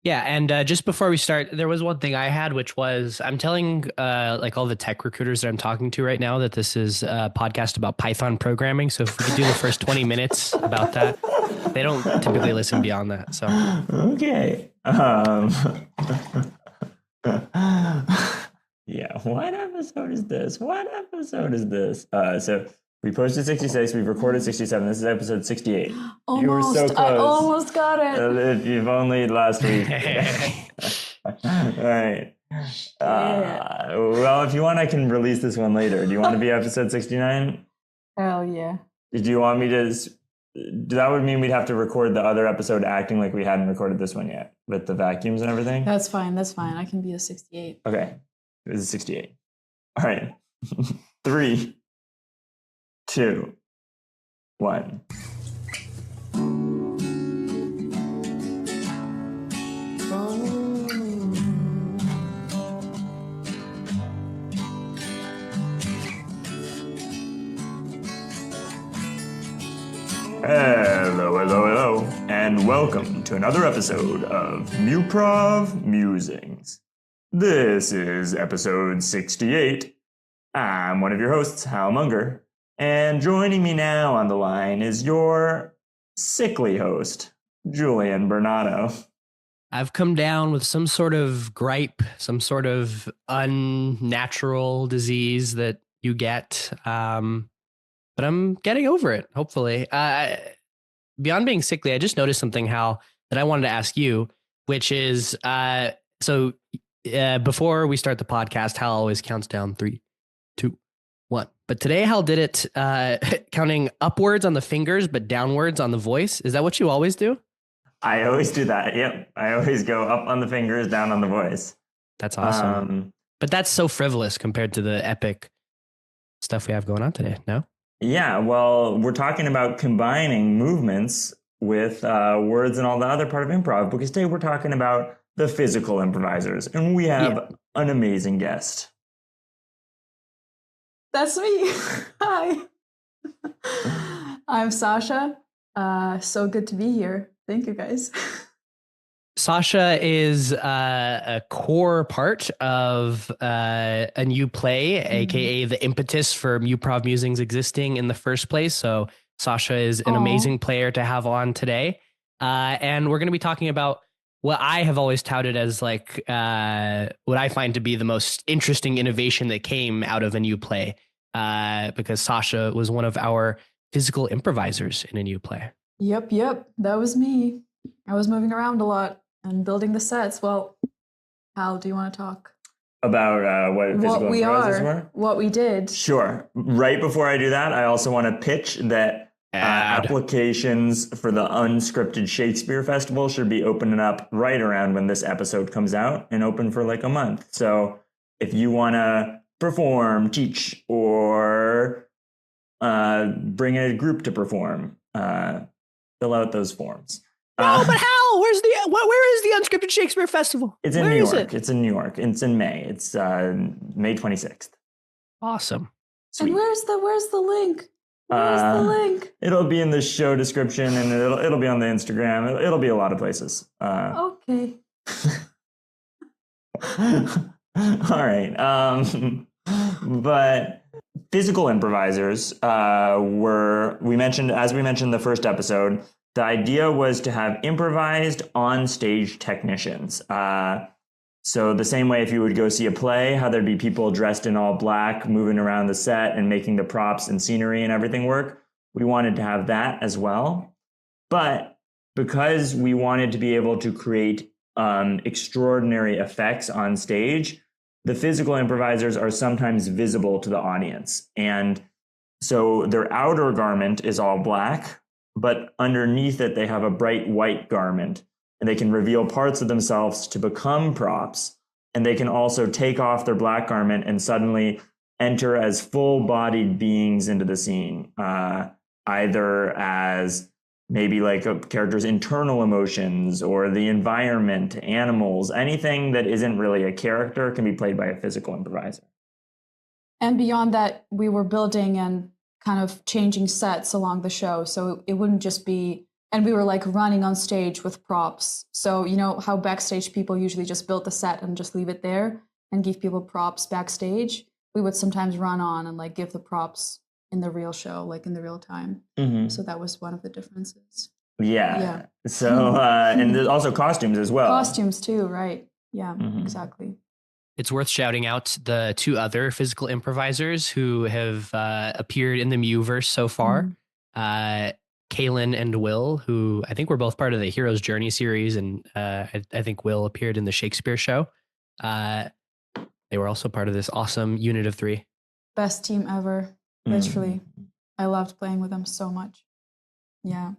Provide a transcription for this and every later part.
Yeah, and just before we start, there was one thing I had, which was I'm telling like all the tech recruiters that I'm talking to right now that this is a podcast about Python programming. So if we could do the first 20 minutes about that, they don't typically listen beyond that. So Okay. Yeah, what episode is this? What episode is this? So we posted 66, we've recorded 67. This is episode 68. You were so Almost. close. I almost got it. If you've only last week. All right. Well, if you want, I can release this one later. Do you want to be episode 69? Hell yeah. Did you want me to? That would mean we'd have to record the other episode acting like we hadn't recorded this one yet with the vacuums and everything. That's fine. That's fine. I can be a 68. Okay. This is 68. All right. 3, 2, 1. Hello, and welcome to another episode of Muprov Musings. This is episode 68. I'm one of your hosts, Hal Munger, and joining me now on the line is your sickly host, Julian Bernardo. I've come down with some sort of gripe, some sort of unnatural disease that you get. But I'm getting over it, hopefully. Beyond being sickly, I just noticed something, Hal, that I wanted to ask you, which is, before we start the podcast, Hal always counts down 3, 2, 1. But today, Hal did it counting upwards on the fingers, but downwards on the voice. Is that what you always do? I always do that. Yep. I always go up on the fingers, down on the voice. That's awesome. But that's so frivolous compared to the epic stuff we have going on today, no? Yeah, well, we're talking about combining movements with words and all the other part of improv, because today we're talking about the physical improvisers, and we have an amazing guest. That's me. Hi. I'm Sasha. So good to be here. Thank you, guys. Sasha is a core part of a new play, aka the impetus for Muprov Musings existing in the first place. So Sasha is an amazing player to have on today. And we're going to be talking about what I have always touted as like what I find to be the most interesting innovation that came out of a new play, because Sasha was one of our physical improvisers in a new play. Yep. That was me. I was moving around a lot and building the sets. Well, Hal, do you want to talk about what physical improvisers were? What we did. Sure. Right before I do that, I also want to pitch that applications for the unscripted Shakespeare Festival should be opening up right around when this episode comes out and open for like a month. So if you want to perform, teach, or bring a group to perform, fill out those forms. No, but how? Where is the unscripted Shakespeare Festival? It's in New York. It's in New York. It's in May. It's May 26th. Awesome. Sweet. And where's the link? Where's the link? It'll be in the show description, and it'll be on the Instagram. It'll be a lot of places. Okay. All right. But physical improvisers we mentioned the first episode. The idea was to have improvised on-stage technicians. So the same way if you would go see a play, how there'd be people dressed in all black, moving around the set and making the props and scenery and everything work, we wanted to have that as well. But because we wanted to be able to create extraordinary effects on stage, the physical improvisers are sometimes visible to the audience. And so their outer garment is all black, but underneath it, they have a bright white garment, and they can reveal parts of themselves to become props. And they can also take off their black garment and suddenly enter as full-bodied beings into the scene, either as maybe like a character's internal emotions or the environment, animals, anything that isn't really a character can be played by a physical improviser. And beyond that, we were building and kind of changing sets along the show. So it wouldn't just be and we were like running on stage with props. So you know how backstage people usually just build the set and just leave it there and give people props backstage. We would sometimes run on and like give the props in the real show, like in the real time. So that was one of the differences. Yeah. So and there's also costumes as well. Costumes too, right? Yeah, exactly. It's worth shouting out the two other physical improvisers who have appeared in the Muverse so far. Kaylin and Will, who I think were both part of the Hero's Journey series, and I think Will appeared in the Shakespeare show. They were also part of this awesome unit of 3. Best team ever, literally. I loved playing with them so much. Yeah.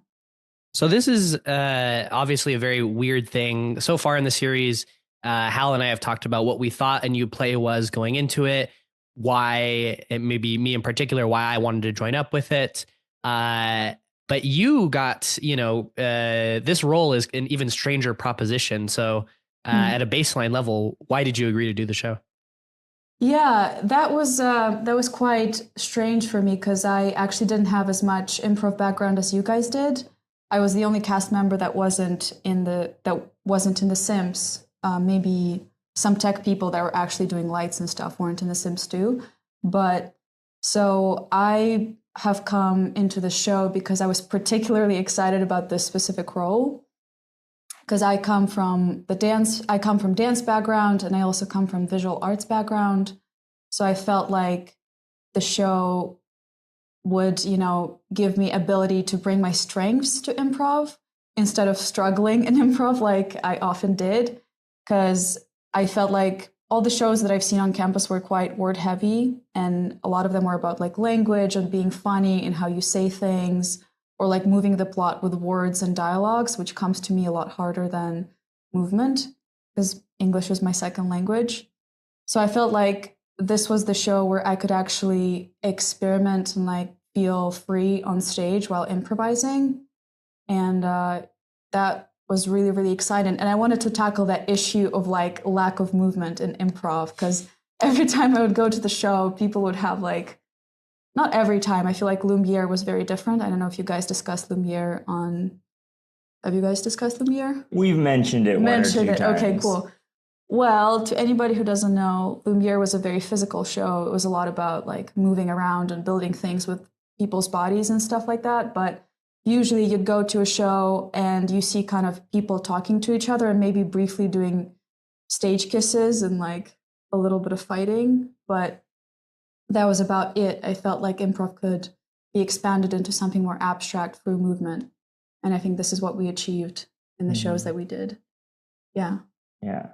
So this is obviously a very weird thing. So far in the series, Hal and I have talked about what we thought a new play was going into it, why, maybe me in particular, why I wanted to join up with it. But you got, this role is an even stranger proposition. So at a baseline level, why did you agree to do the show? Yeah, that was quite strange for me because I actually didn't have as much improv background as you guys did. I was the only cast member that wasn't in the Sims. Maybe some tech people that were actually doing lights and stuff weren't in the Sims too. But so I have come into the show because I was particularly excited about this specific role. Because I come from dance background, and I also come from visual arts background. So I felt like the show would, give me ability to bring my strengths to improv instead of struggling in improv like I often did. Because I felt like all the shows that I've seen on campus were quite word heavy, and a lot of them were about like language and being funny and how you say things, or like moving the plot with words and dialogues, which comes to me a lot harder than movement because English is my second language. So I felt like this was the show where I could actually experiment and like feel free on stage while improvising. And that was really, really exciting. And I wanted to tackle that issue of like lack of movement in improv, because every time I would go to the show, people would have like, not every time. I feel like Lumiere was very different. I don't know if you guys discussed Lumiere on... Have you guys discussed Lumiere? We've mentioned it one or two times. Okay, cool. Well, to anybody who doesn't know, Lumiere was a very physical show. It was a lot about like moving around and building things with people's bodies and stuff like that. But usually you'd go to a show and you see kind of people talking to each other and maybe briefly doing stage kisses and like a little bit of fighting. But that was about it. I felt like improv could be expanded into something more abstract through movement. And I think this is what we achieved in the shows that we did. Yeah. Yeah.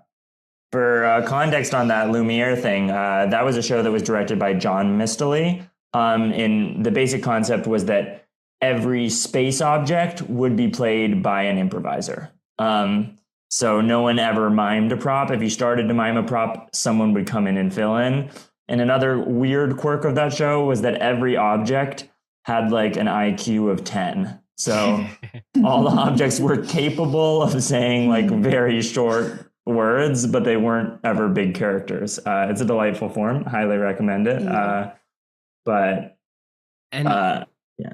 For context on that Lumiere thing, that was a show that was directed by John Mistally. And the basic concept was that every space object would be played by an improviser. So no one ever mimed a prop. If you started to mime a prop, someone would come in and fill in. And another weird quirk of that show was that every object had like an IQ of 10. So all the objects were capable of saying like very short words, but they weren't ever big characters. It's a delightful form. Highly recommend it. Yeah. Yeah.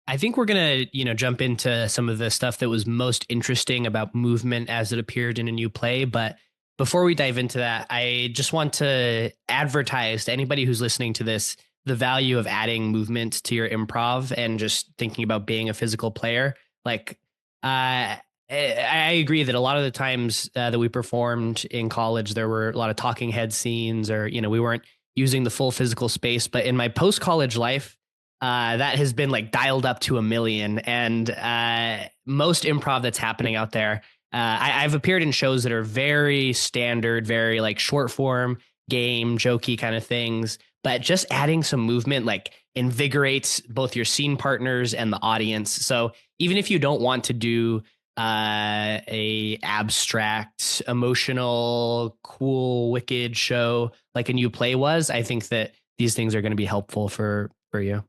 I think we're going to, jump into some of the stuff that was most interesting about movement as it appeared in a new play. But before we dive into that, I just want to advertise to anybody who's listening to this the value of adding movement to your improv and just thinking about being a physical player. Like, I agree that a lot of the times that we performed in college, there were a lot of talking head scenes, or, we weren't using the full physical space. But in my post-college life, that has been like dialed up to 1,000,000. And most improv that's happening out there, I've appeared in shows that are very standard, very like short form, game, jokey kind of things. But just adding some movement like invigorates both your scene partners and the audience. So even if you don't want to do a abstract, emotional, cool, wicked show like a new play was, I think that these things are going to be helpful for you.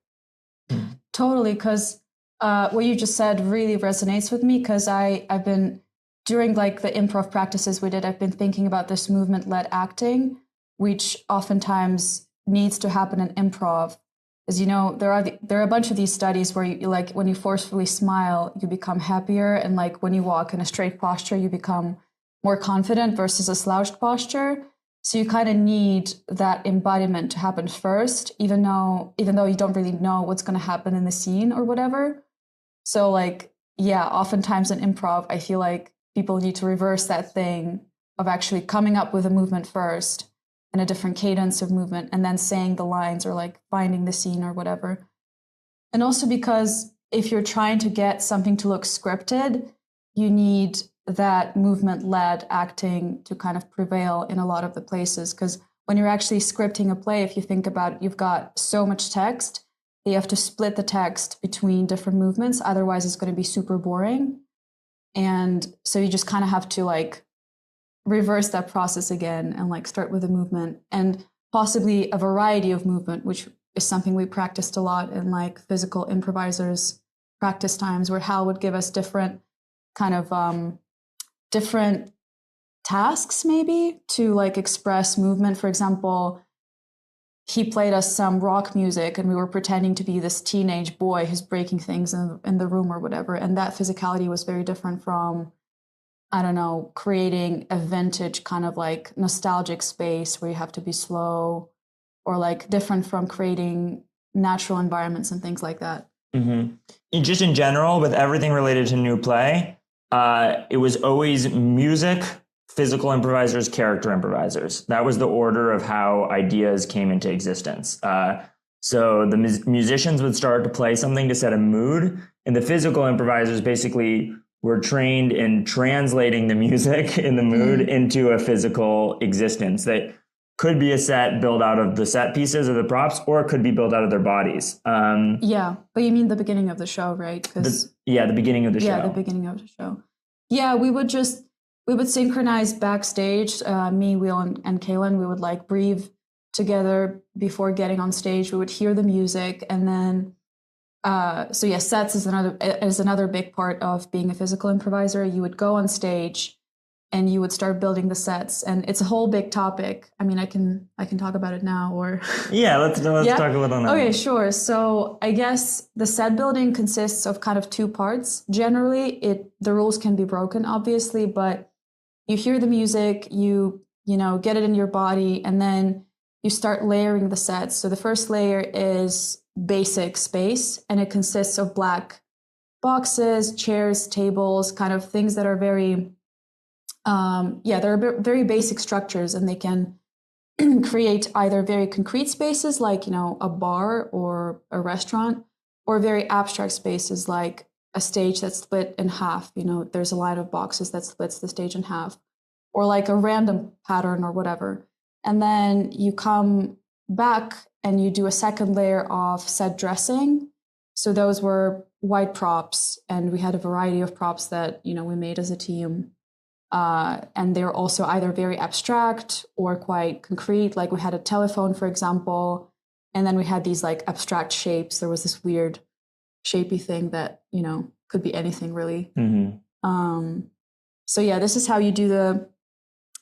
Totally, because what you just said really resonates with me, because I've been, during like the improv practices we did, I've been thinking about this movement-led acting, which oftentimes needs to happen in improv. As you know, there are a bunch of these studies where you like when you forcefully smile, you become happier, and like when you walk in a straight posture, you become more confident versus a slouched posture. So you kind of need that embodiment to happen first, even though you don't really know what's going to happen in the scene or whatever. So like, yeah, oftentimes in improv, I feel like people need to reverse that thing of actually coming up with a movement first and a different cadence of movement, and then saying the lines or like finding the scene or whatever. And also because if you're trying to get something to look scripted, you need that movement-led acting to kind of prevail in a lot of the places. Because when you're actually scripting a play, if you think about it, you've got so much text, you have to split the text between different movements. Otherwise, it's going to be super boring. And so you just kind of have to like reverse that process again and like start with a movement and possibly a variety of movement, which is something we practiced a lot in like physical improvisers practice times, where Hal would give us different kind of different tasks maybe to like express movement. For example, he played us some rock music and we were pretending to be this teenage boy who's breaking things in the room or whatever. And that physicality was very different from, I don't know, creating a vintage kind of like nostalgic space where you have to be slow, or like different from creating natural environments and things like that. Mm-hmm. Just in general, with everything related to new play, it was always music, physical improvisers, character improvisers. That was the order of how ideas came into existence. So the musicians would start to play something to set a mood, and the physical improvisers basically were trained in translating the music in the mood into a physical existence that could be a set built out of the set pieces or the props, or it could be built out of their bodies. Yeah, but you mean the beginning of the show, right? The beginning of the show. Yeah, the beginning of the show. Yeah, we would synchronize backstage. Me, Will, and Kaylin, we would like breathe together before getting on stage. We would hear the music, and then so yeah, sets is another big part of being a physical improviser. You would go on stage and you would start building the sets, and it's a whole big topic. I mean, I can talk about it now, or yeah, let's talk a little now. Okay, sure. So I guess the set building consists of kind of two parts. Generally, the rules can be broken, obviously, but you hear the music, you get it in your body, and then you start layering the sets. So the first layer is basic space, and it consists of black boxes, chairs, tables, kind of things that are very they're very basic structures, and they can create either very concrete spaces like, a bar or a restaurant, or very abstract spaces like a stage that's split in half. There's a line of boxes that splits the stage in half, or like a random pattern or whatever. And then you come back and you do a second layer of set dressing. So those were white props, and we had a variety of props that, we made as a team. And they're also either very abstract or quite concrete. Like we had a telephone, for example, and then we had these like abstract shapes. There was this weird shapy thing that, could be anything really. Mm-hmm. So yeah, this is how you do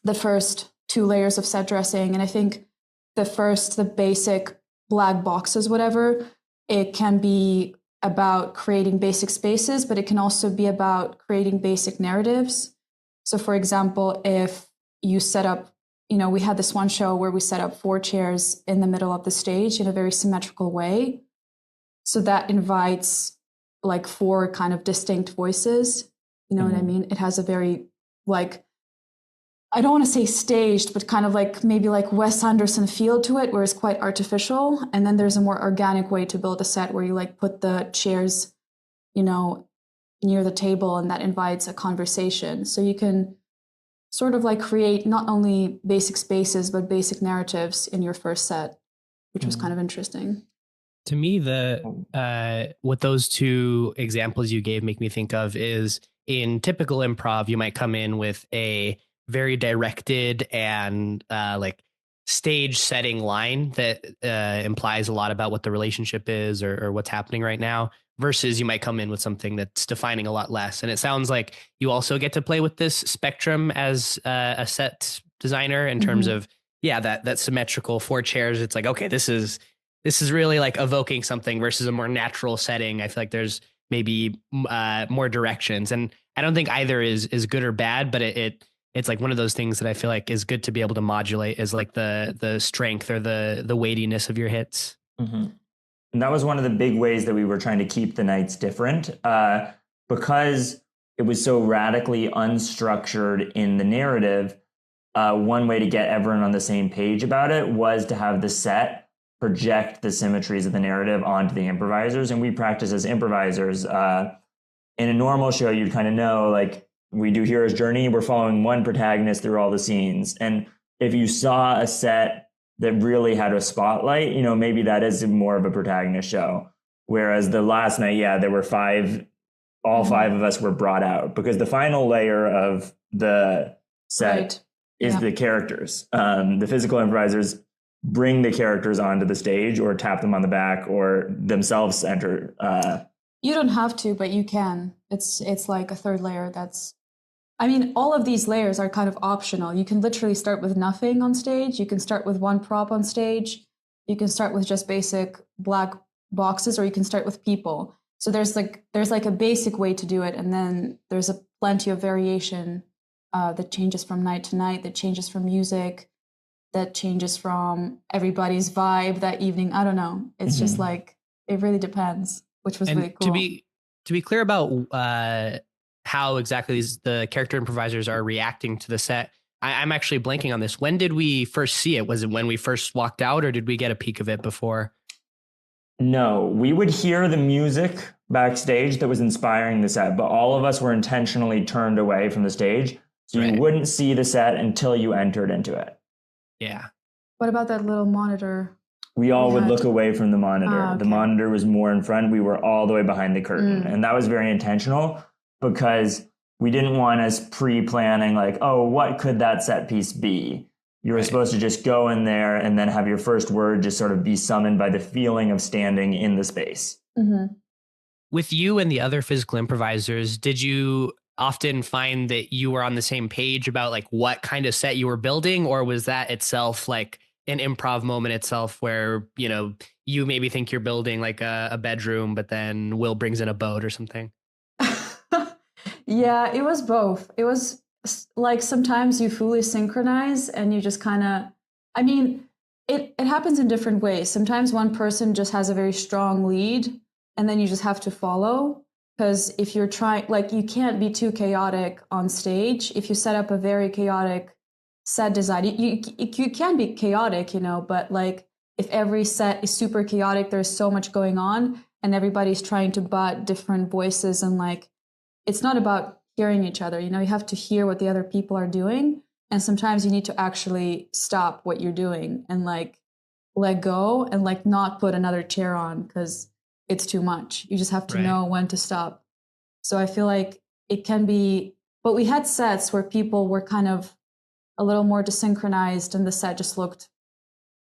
the first two layers of set dressing. And I think the basic black boxes, whatever, it can be about creating basic spaces, but it can also be about creating basic narratives. So for example, if you set up, we had this one show where we set up 4 chairs in the middle of the stage in a very symmetrical way. So that invites like 4 kind of distinct voices. You know what I mean? It has a very like, I don't want to say staged, but kind of like maybe like Wes Anderson feel to it, where it's quite artificial. And then there's a more organic way to build a set where you like put the chairs, near the table, and that invites a conversation. So you can sort of like create not only basic spaces, but basic narratives in your first set, which was kind of interesting. To me, what those two examples you gave make me think of is in typical improv, you might come in with a very directed and like stage setting line that implies a lot about what the relationship is or what's happening right now, versus you might come in with something that's defining a lot less. And it sounds like you also get to play with this spectrum as a set designer in terms of, that symmetrical 4 chairs. It's like, okay, this is this is really like evoking something versus a more natural setting. I feel like there's maybe more directions, and I don't think either is good or bad, but it's like one of those things that I feel like is good to be able to modulate, is like the strength or the weightiness of your hits. Mm-hmm. And that was one of the big ways that we were trying to keep the nights different, because it was so radically unstructured in the narrative. One way to get everyone on the same page about it was to have the set project the symmetries of the narrative onto the improvisers. And we practice as improvisers. In a normal show, you'd kind of know, like, we do Hero's Journey, we're following one protagonist through all the scenes. And if you saw a set that really had a spotlight, you know, maybe that is more of a protagonist show. Whereas the last night, yeah, there were all five of us were brought out, because the final layer of the set is the characters. The physical improvisers bring the characters onto the stage or tap them on the back or themselves enter. You don't have to, but you can. It's like a third layer. I mean, all of these layers are kind of optional. You can literally start with nothing on stage. You can start with one prop on stage. You can start with just basic black boxes, or you can start with people. So there's like a basic way to do it, and then there's plenty of variation that changes from night to night, that changes from music, that changes from everybody's vibe that evening. I don't know. It's just like, it really depends, which was really cool. To be clear about how exactly the character improvisers are reacting to the set, I'm actually blanking on this. When did we first see it? Was it when we first walked out, or did we get a peek of it before? No, we would hear the music backstage that was inspiring the set, but all of us were intentionally turned away from the stage. So you wouldn't see the set until you entered into it. Yeah. What about that little monitor? We all would look away from the monitor. Okay. The monitor was more in front. We were all the way behind the curtain. And that was very intentional, because we didn't want us pre-planning like, oh, what could that set piece be? You were supposed to just go in there and then have your first word just sort of be summoned by the feeling of standing in the space. Mm-hmm. With you and the other physical improvisers, did you often find that you were on the same page about like what kind of set you were building, or was that itself like an improv moment itself where, you know, you maybe think you're building like a bedroom, but then Will brings in a boat or something? Yeah, it was both. It was like sometimes you fully synchronize and you just kind of, I mean, it happens in different ways. Sometimes one person just has a very strong lead and then you just have to follow. Because if you're trying, like, you can't be too chaotic on stage. If you set up a very chaotic set design, you can be chaotic, you know, but like if every set is super chaotic, there's so much going on and everybody's trying to butt different voices, and like, it's not about hearing each other, you know, you have to hear what the other people are doing. And sometimes you need to actually stop what you're doing and like let go and like not put another chair on because it's too much. You just have to know when to stop. So I feel like it can be, but we had sets where people were kind of a little more desynchronized and the set just looked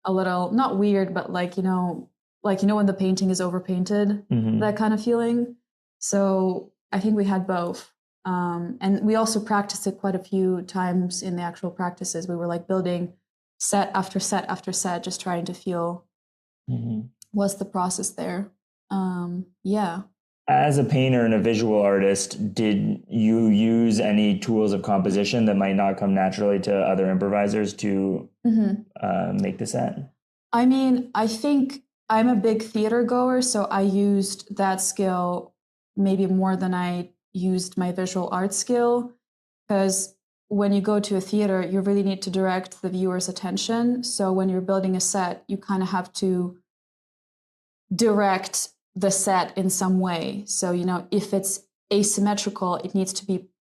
a little, not weird, but like, you know, when the painting is overpainted, that kind of feeling. So I think we had both. And we also practiced it quite a few times in the actual practices. We were like building set after set after set, just trying to feel what's the process there. Yeah. As a painter and a visual artist, did you use any tools of composition that might not come naturally to other improvisers to make the set? I mean, I think I'm a big theater goer, so I used that skill maybe more than I used my visual art skill, because when you go to a theater, you really need to direct the viewer's attention. So when you're building a set, you kind of have to direct the set in some way. So, you know, if it's asymmetrical, it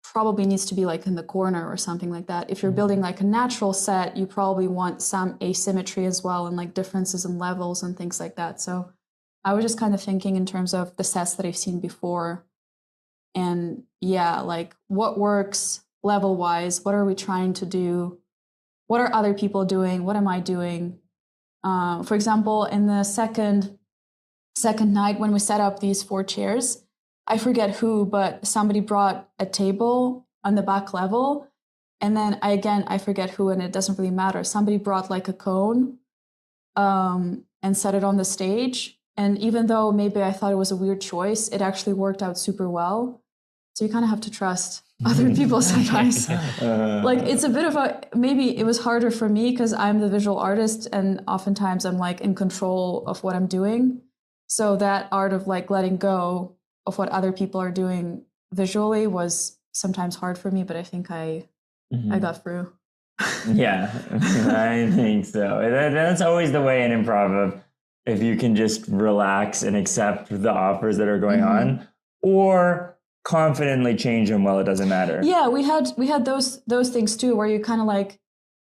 probably needs to be like in the corner or something like that. If you're building like a natural set, you probably want some asymmetry as well, and like differences in levels and things like that. So I was just kind of thinking in terms of the sets that I've seen before. And yeah, like what works level wise, what are we trying to do? What are other people doing? What am I doing? For example, in the second night when we set up these 4 chairs, I forget who, but somebody brought a table on the back level. And then I forget who, and it doesn't really matter. Somebody brought like a cone. and set it on the stage. And even though maybe I thought it was a weird choice, it actually worked out super well. So you kind of have to trust other people sometimes. Like it's a bit of a, maybe it was harder for me because I'm the visual artist and oftentimes I'm like in control of what I'm doing. So that art of like letting go of what other people are doing visually was sometimes hard for me, but I think I got through. Yeah, I think so. That's always the way in improv of if you can just relax and accept the offers that are going on, or confidently change them. Well, it doesn't matter. Yeah, we had those things too, where you kind of like,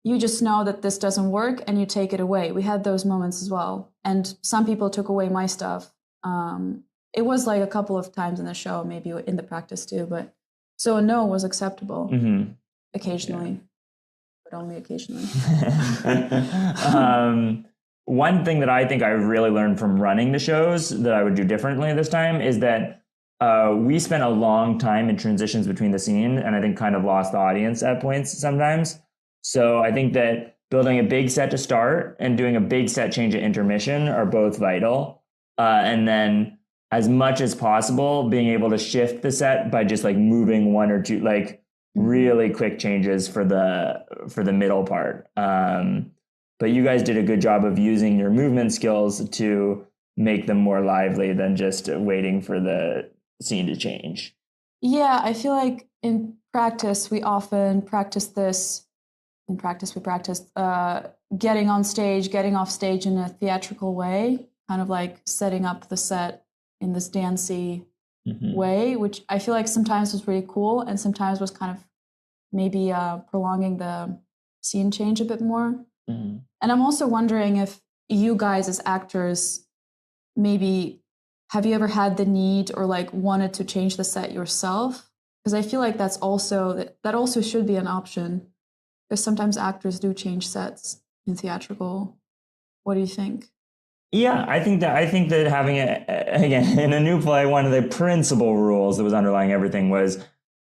you just know that this doesn't work and you take it away. We had those moments as well, and some people took away my stuff. It was like a couple of times in the show, maybe in the practice too, but so a no was acceptable occasionally, but only occasionally. One thing that I think I really learned from running the shows that I would do differently this time is that we spent a long time in transitions between the scene, and I think kind of lost the audience at points sometimes. So I think that building a big set to start and doing a big set change at intermission are both vital. And then as much as possible, being able to shift the set by just like moving one or two, like really quick changes for the middle part. But you guys did a good job of using your movement skills to make them more lively than just waiting for the scene to change. Yeah, I feel like in practice, we often practice this. In practice, we practice getting on stage, getting off stage in a theatrical way, kind of like setting up the set in this dancey way, which I feel like sometimes was really cool and sometimes was kind of maybe prolonging the scene change a bit more. And I'm also wondering if you guys as actors, maybe have you ever had the need or like wanted to change the set yourself? Because I feel like that also should be an option. Because sometimes actors do change sets in theatrical. What do you think? Yeah, I think that having it again in a new play, one of the principal rules that was underlying everything was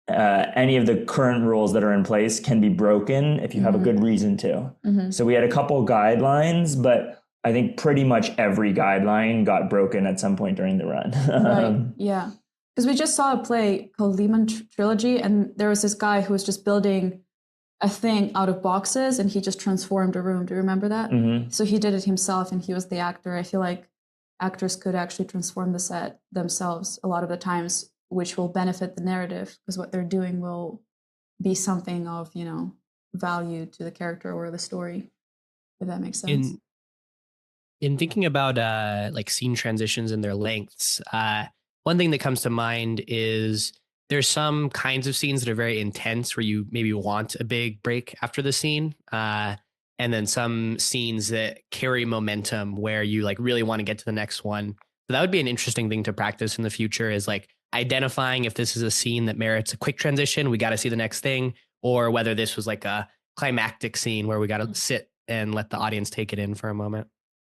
any of the current rules that are in place can be broken if you have a good reason to. So we had a couple guidelines, but I think pretty much every guideline got broken at some point during the run. Right. Yeah. Because we just saw a play called Lehman Trilogy, and there was this guy who was just building a thing out of boxes and he just transformed a room. Do you remember that? So he did it himself and he was the actor. I feel like actors could actually transform the set themselves a lot of the times, which will benefit the narrative because what they're doing will be something of, value to the character or the story, if that makes sense. In thinking about like scene transitions and their lengths, one thing that comes to mind is there's some kinds of scenes that are very intense where you maybe want a big break after the scene. And then some scenes that carry momentum where you like really want to get to the next one. So that would be an interesting thing to practice in the future, is like identifying if this is a scene that merits a quick transition, we got to see the next thing, or whether this was like a climactic scene where we got to sit and let the audience take it in for a moment.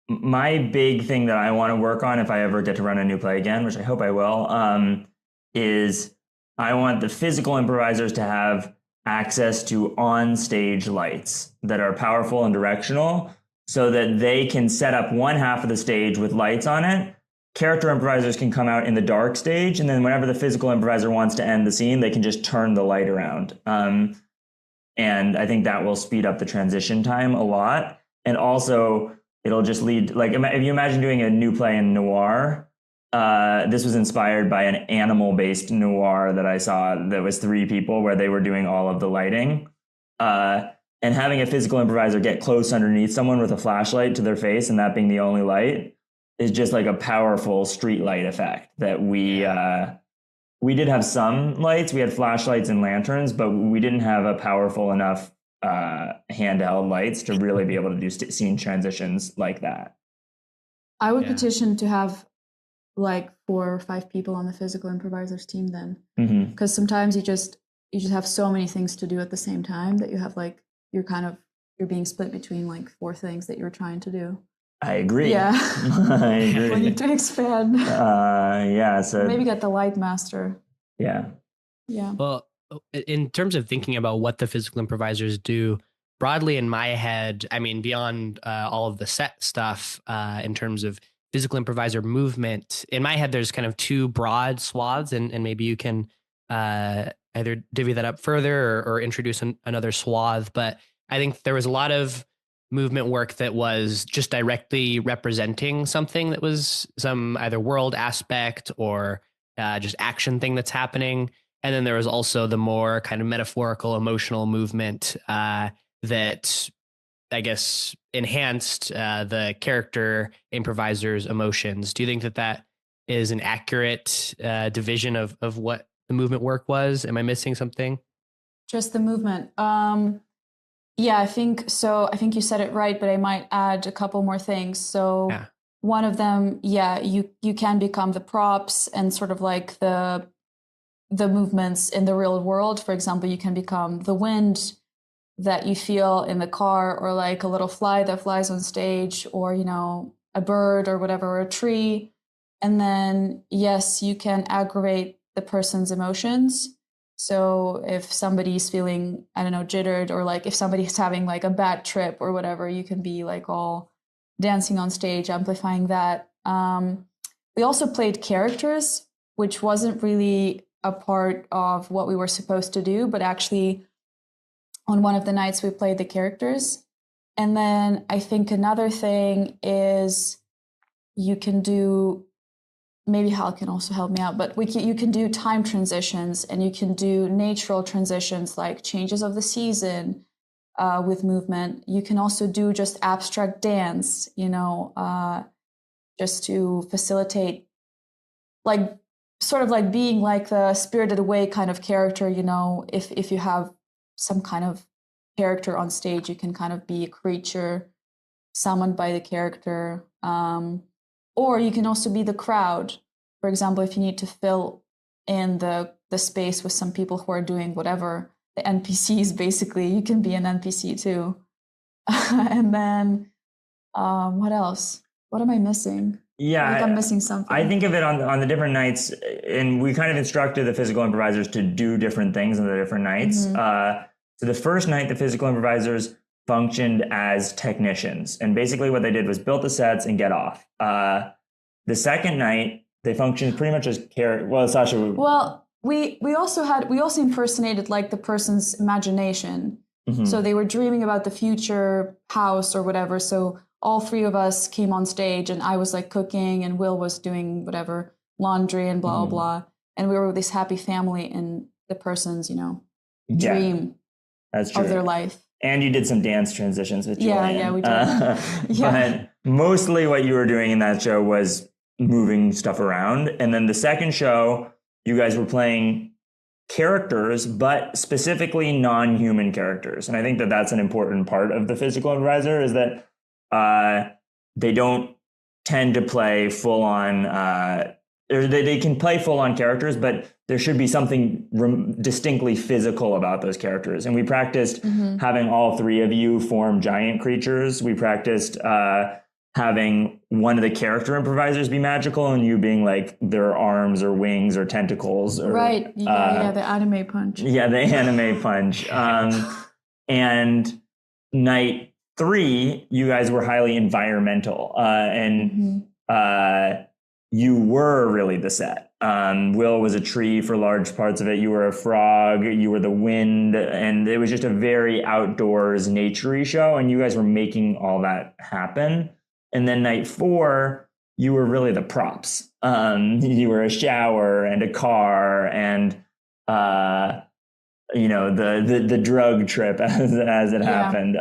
My big thing that I want to work on if I ever get to run a new play again, which I hope I will, is I want the physical improvisers to have access to on-stage lights that are powerful and directional so that they can set up one half of the stage with lights on it. Character improvisers can come out in the dark stage, and then whenever the physical improviser wants to end the scene, they can just turn the light around. And I think that will speed up the transition time a lot. And also, it'll just lead, like, if you imagine doing a new play in noir, this was inspired by an animal-based noir that I saw that was 3 people where they were doing all of the lighting. And having a physical improviser get close underneath someone with a flashlight to their face and that being the only light is just like a powerful street light effect that we did have some lights. We had flashlights and lanterns, but we didn't have a powerful enough handheld lights to really be able to do scene transitions like that. I would petition to have like 4 or 5 people on the physical improvisers team then, because sometimes you just have so many things to do at the same time that you have like you're being split between like 4 things that you're trying to do. I agree. Yeah. I agree. We need to expand. So maybe get the light master. Yeah. Yeah. Well, in terms of thinking about what the physical improvisers do, broadly in my head, I mean, beyond all of the set stuff, in terms of physical improviser movement, in my head, there's kind of two broad swaths, and maybe you can either divvy that up further or introduce another swath. But I think there was a lot of movement work that was just directly representing something that was some either world aspect or just action thing that's happening. And then there was also the more kind of metaphorical, emotional movement that I guess enhanced the character improviser's emotions. Do you think that that is an accurate division of what the movement work was? Am I missing something? Just the movement. Yeah, I think so. I think you said it right, but I might add a couple more things. So Yeah. one of them, yeah, you can become the props and sort of like the movements in the real world. For example, you can become the wind that you feel in the car, or like a little fly that flies on stage, or, you know, a bird or whatever, or a tree. And then, yes, you can aggravate the person's emotions. So if somebody's feeling, I don't know, jittered, or like if somebody's having like a bad trip or whatever, you can be like all dancing on stage, amplifying that. We also played characters, which wasn't really a part of what we were supposed to do, but actually on one of the nights we played the characters. And then I think another thing is you can do, maybe Hal can also help me out, but you can do time transitions, and you can do natural transitions like changes of the season with movement. You can also do just abstract dance, you know, just to facilitate, like sort of like being like the Spirited Away kind of character, you know, if you have some kind of character on stage, you can kind of be a creature summoned by the character. Or you can also be the crowd. For example, if you need to fill in the space with some people who are doing whatever, the NPCs basically, you can be an NPC too. And then what else? What am I missing? Yeah, I think I'm missing something. I think of it on the different nights, and we kind of instructed the physical improvisers to do different things on the different nights. So the first night, the physical improvisers functioned as technicians, and basically what they did was build the sets and get off. The second night, they functioned pretty much as character. Well, Sasha. Well, we also impersonated like the person's imagination. So they were dreaming about the future house or whatever. So all three of us came on stage, and I was like cooking, and Will was doing whatever, laundry and blah, blah. And we were this happy family in the person's, you know, dream That's true. of their life. And you did some dance transitions with Julian. Yeah, we did. But mostly what you were doing in that show was moving stuff around. And then the second show, you guys were playing characters, but specifically non-human characters. And I think that that's an important part of the physical improviser, is that they don't tend to play full-on, they can play full-on characters, but there should be something distinctly physical about those characters. And we practiced having all three of you form giant creatures. We practiced having one of the character improvisers be magical, and you being like their arms or wings or tentacles. Or, right. Yeah, the anime punch. Yeah, the anime punch. And night 3, you guys were highly environmental. And you were really the set. Will was a tree for large parts of it. You were a frog. You were the wind. And it was just a very outdoors, nature-y show. And you guys were making all that happen. And then night 4, you were really the props. You were a shower and a car and, you know, the drug trip as it happened.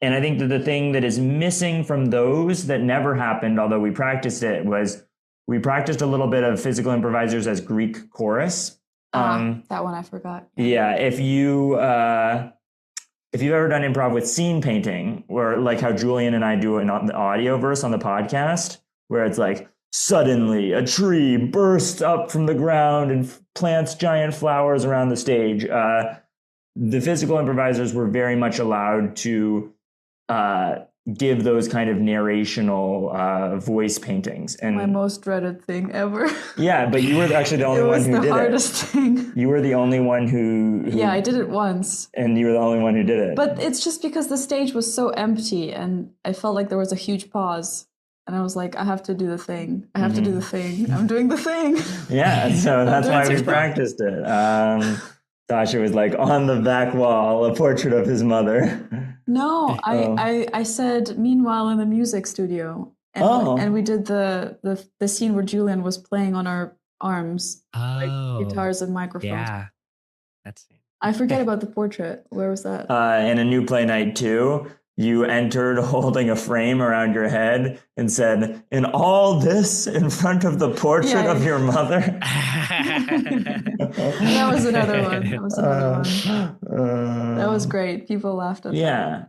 And I think that the thing that is missing from those that never happened, although we practiced it, was we practiced a little bit of physical improvisers as Greek chorus. That one I forgot. Yeah, if you've ever done improv with scene painting, or like how Julian and I do it on the audio verse on the podcast, where it's like, suddenly a tree bursts up from the ground and plants giant flowers around the stage. The physical improvisers were very much allowed to give those kind of narrational voice paintings. And My most dreaded thing ever. yeah, but you were actually the only one who did it. It was the hardest thing. You were the only one who Yeah, I did it once. And you were the only one who did it. But it's just because the stage was so empty and I felt like there was a huge pause. And I was like, I have to do the thing. I have to do the thing. I'm doing the thing. Yeah, so that's why we practiced it. Sasha was like, on the back wall, a portrait of his mother. No, I said, meanwhile in the music studio. And we did the scene where Julian was playing on our arms. Like guitars and microphones. Yeah. That's I forget about the portrait. Where was that? In A New Play Night 2, you entered holding a frame around your head and said, "In all this in front of the portrait of your mother." That was another one. That was great. People laughed at that. Yeah.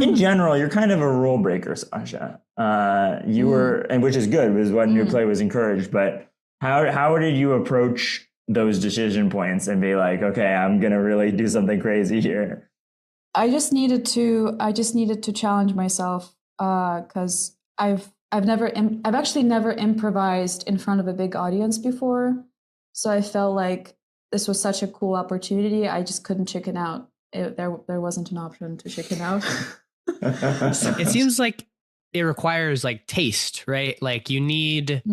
In general, you're kind of a rule breaker, Sasha. You were, and which is good, because what New Play was encouraged. But how did you approach those decision points and be like, okay, I'm gonna really do something crazy here? I just needed to challenge myself because I've actually never improvised in front of a big audience before. So I felt like this was such a cool opportunity. I just couldn't chicken out. There wasn't an option to chicken out. It seems like it requires like taste, right? Like you need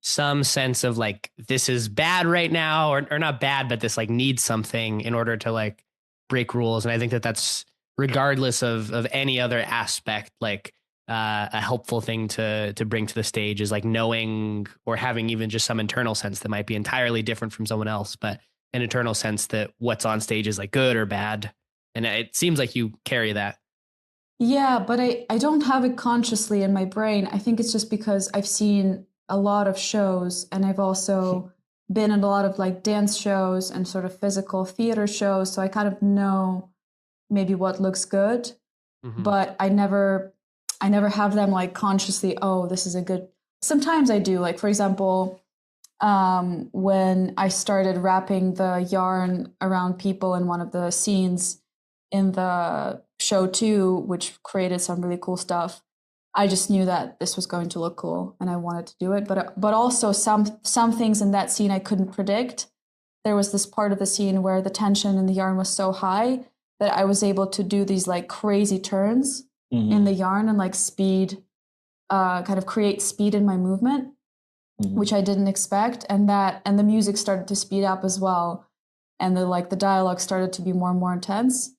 some sense of like, this is bad right now, or not bad, but this like needs something in order to like break rules. And I think that's regardless of any other aspect, like a helpful thing to bring to the stage is like knowing or having even just some internal sense that might be entirely different from someone else, but an internal sense that what's on stage is like good or bad. And it seems like you carry that. Yeah, but I don't have it consciously in my brain. I think it's just because I've seen a lot of shows, and I've also been in a lot of like dance shows and sort of physical theater shows. So I kind of know maybe what looks good, but I never have them like consciously, oh, this is a good. Sometimes I do, like, for example, when I started wrapping the yarn around people in one of the scenes in the show 2, which created some really cool stuff, I just knew that this was going to look cool and I wanted to do it. But also some things in that scene I couldn't predict. There was this part of the scene where the tension in the yarn was so high that I was able to do these like crazy turns in the yarn and like speed, kind of create speed in my movement, which I didn't expect. And the music started to speed up as well. And the dialogue started to be more and more intense.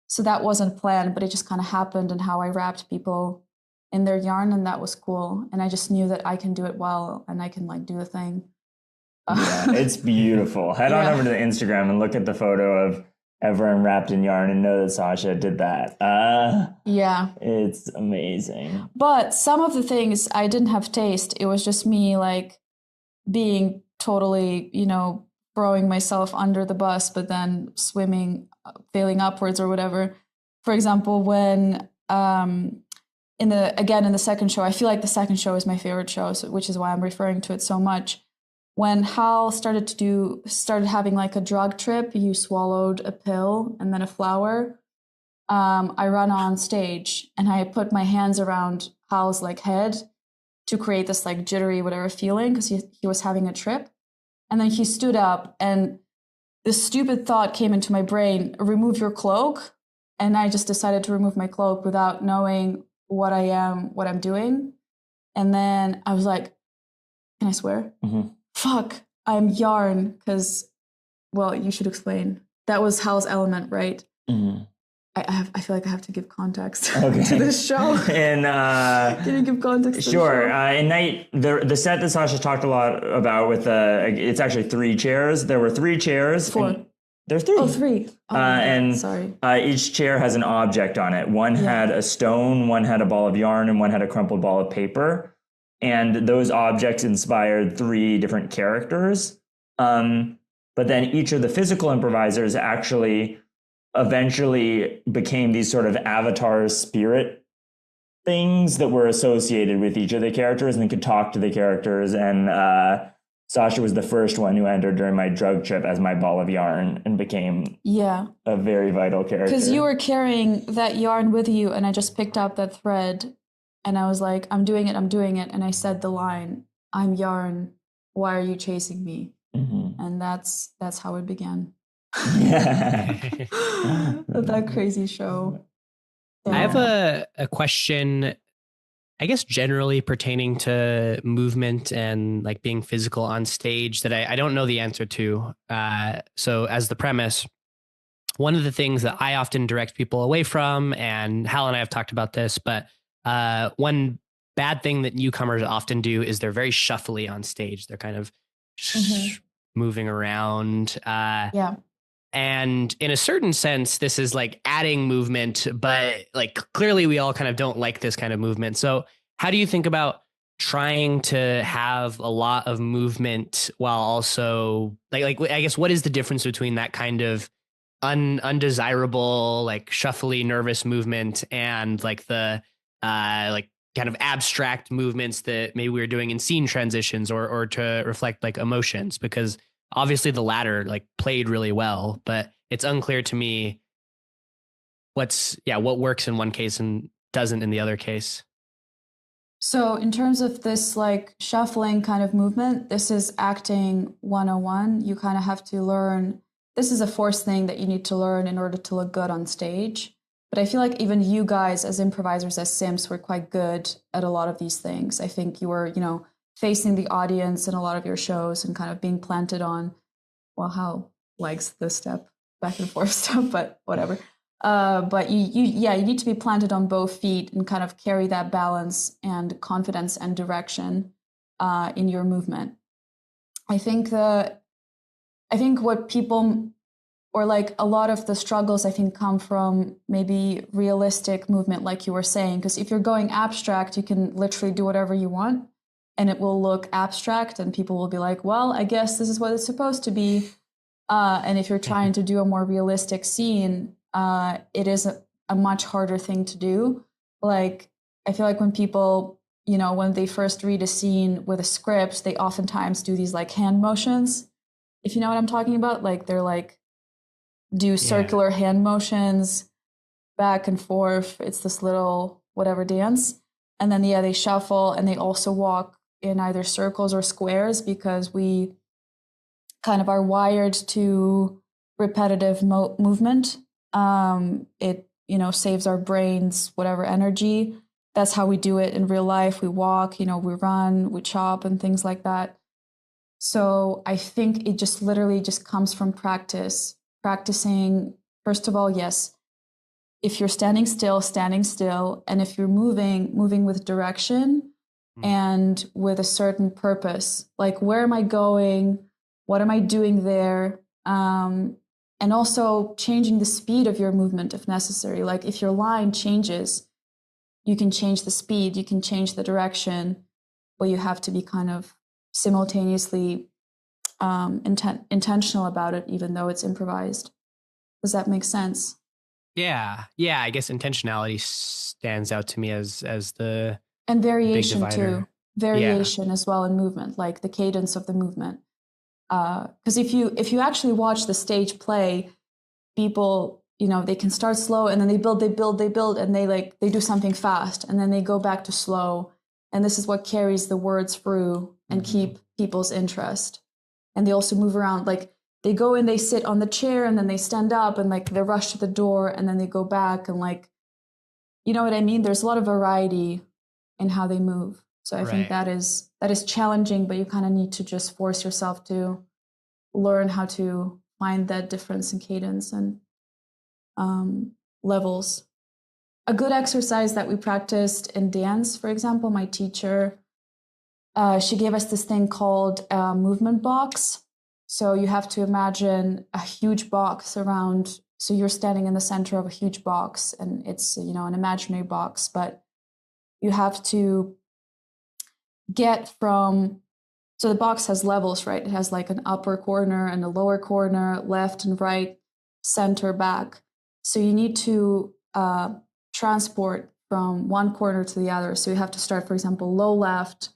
So that wasn't planned, but it just kind of happened, and how I wrapped people in their yarn, and that was cool. And I just knew that I can do it well, and I can like do the thing. Yeah, it's beautiful. Head on over to the Instagram and look at the photo of everyone wrapped in yarn and know that Sasha did that. Yeah. It's amazing. But some of the things I didn't have taste. It was just me like being totally, throwing myself under the bus, but then failing upwards or whatever. For example, when in the second show, I feel like the second show is my favorite show, which is why I'm referring to it so much. When Hal started having like a drug trip, you swallowed a pill and then a flower. I run on stage and I put my hands around Hal's like head to create this like jittery whatever feeling, because he was having a trip. And then he stood up and this stupid thought came into my brain, remove your cloak. And I just decided to remove my cloak without knowing what I'm doing. And then I was like, can I swear? Fuck, I'm yarn, because, well, you should explain. That was Hal's element, right? I feel like I have to give context to this show. And can you give context? Sure. In Night, the set that Sasha talked a lot about with it's actually 3 chairs. There were 3 chairs. 4. There's 3. Oh, 3. Oh, and sorry. Each chair has an object on it. One had a stone, one had a ball of yarn, and one had a crumpled ball of paper. And those objects inspired 3 different characters. But then each of the physical improvisers actually eventually became these sort of avatar spirit things that were associated with each of the characters and could talk to the characters. And Sasha was the first one who entered during my drug trip as my ball of yarn and became a very vital character. Because you were carrying that yarn with you, and I just picked up that thread, and I was like, I'm doing it, and I said the line, I'm yarn, why are you chasing me? And that's how it began. That crazy show. I have a question, I guess generally pertaining to movement and like being physical on stage that I don't know the answer to. So as the premise, one of the things that I often direct people away from, and Hal and I have talked about this, but one bad thing that newcomers often do is they're very shuffly on stage. They're kind of moving around. And in a certain sense, this is like adding movement, but like clearly we all kind of don't like this kind of movement. So how do you think about trying to have a lot of movement while also like I guess what is the difference between that kind of undesirable, like shuffly, nervous movement and like the like kind of abstract movements that maybe we were doing in scene transitions or to reflect like emotions? Because obviously the latter like played really well, but it's unclear to me what works in one case and doesn't in the other case. So in terms of this like shuffling kind of movement, this is acting 101. You kind of have to learn. This is a forced thing that you need to learn in order to look good on stage. But I feel like even you guys as improvisers, as Sims, were quite good at a lot of these things. I think you were, facing the audience in a lot of your shows and kind of being planted on, well, Hal likes the step back and forth stuff, but whatever. But you need to be planted on both feet and kind of carry that balance and confidence and direction in your movement. I think what people, or like a lot of the struggles, I think come from maybe realistic movement, like you were saying, because if you're going abstract, you can literally do whatever you want and it will look abstract and people will be like, well, I guess this is what it's supposed to be. And if you're trying to do a more realistic scene, it is a much harder thing to do. Like, I feel like when people, when they first read a scene with a script, they oftentimes do these like hand motions, if you know what I'm talking about. Like they're like, do circular hand motions back and forth. It's this little whatever dance. And then, they shuffle and they also walk in either circles or squares because we kind of are wired to repetitive movement. It, saves our brains whatever energy. That's how we do it in real life. We walk, we run, we chop and things like that. So I think it just literally just comes from practicing. First of all, yes, if you're standing still, and if you're moving with direction and with a certain purpose, like where am I going? What am I doing there? And also changing the speed of your movement if necessary. Like if your line changes, you can change the speed, you can change the direction, but you have to be kind of simultaneously intentional about it, even though it's improvised. Does that make sense? Yeah. I guess intentionality stands out to me as the and variation too. Variation as well in movement, like the cadence of the movement. Because if you actually watch the stage play, people, they can start slow and then they build, and they do something fast and then they go back to slow. And this is what carries the words through and keep people's interest. And they also move around, like they go and they sit on the chair and then they stand up and like they rush to the door and then they go back and like, you know what I mean? There's a lot of variety in how they move. So I think that is challenging, but you kind of need to just force yourself to learn how to find that difference in cadence and levels. A good exercise that we practiced in dance, for example, my teacher, she gave us this thing called a movement box. So you have to imagine a huge box around. So you're standing in the center of a huge box and it's, an imaginary box, but you have to get from, so the box has levels, right? It has like an upper corner and a lower corner, left and right, center, back. So you need to transport from one corner to the other. So you have to start, for example, low left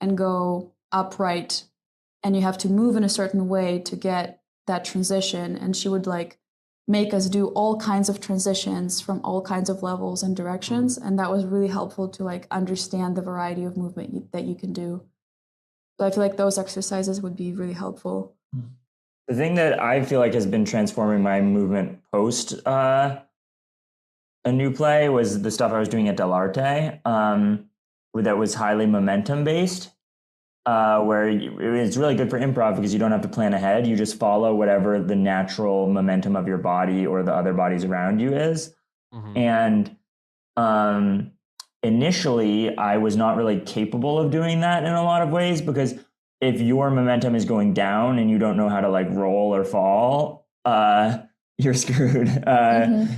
and go up right and you have to move in a certain way to get that transition. And she would like make us do all kinds of transitions from all kinds of levels and directions. And that was really helpful to like understand the variety of movement that you can do. So I feel like those exercises would be really helpful. The thing that I feel like has been transforming my movement post a new play was the stuff I was doing at Dell'Arte, that was highly momentum based. Where it's really good for improv because you don't have to plan ahead. You just follow whatever the natural momentum of your body or the other bodies around you is. And initially, I was not really capable of doing that in a lot of ways, because if your momentum is going down and you don't know how to like roll or fall, you're screwed.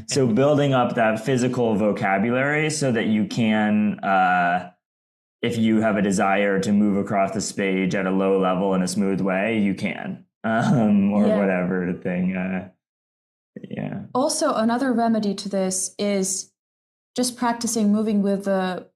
So building up that physical vocabulary so that you can... if you have a desire to move across the stage at a low level in a smooth way, you can, whatever thing. Also, another remedy to this is just practicing moving with the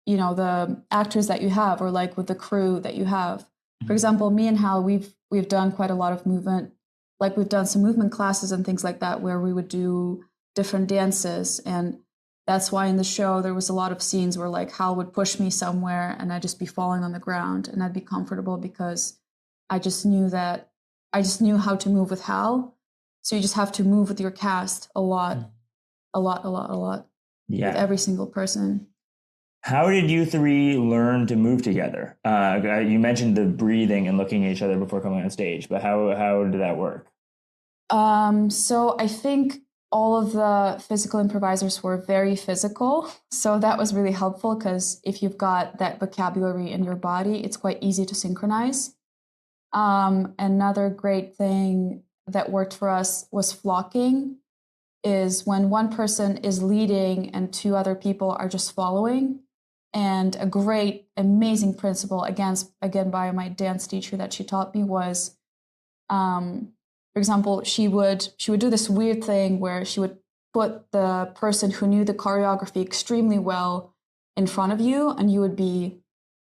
the actors that you have, or like with the crew that you have. For example, me and Hal, we've done quite a lot of movement. Like we've done some movement classes and things like that, where we would do different dances. And that's why in the show, there was a lot of scenes where like Hal would push me somewhere and I'd just be falling on the ground, and I'd be comfortable because I just knew how to move with Hal. So you just have to move with your cast a lot. Yeah. With every single person. How did you three learn to move together? You mentioned the breathing and looking at each other before coming on stage, but how did that work? So I think all of the physical improvisers were very physical. So that was really helpful, because if you've got that vocabulary in your body, it's quite easy to synchronize. Another great thing that worked for us was flocking, is when one person is leading and two other people are just following. And a great, amazing principle, again by my dance teacher that she taught me, was for example, she would do this weird thing where she would put the person who knew the choreography extremely well in front of you, and you would be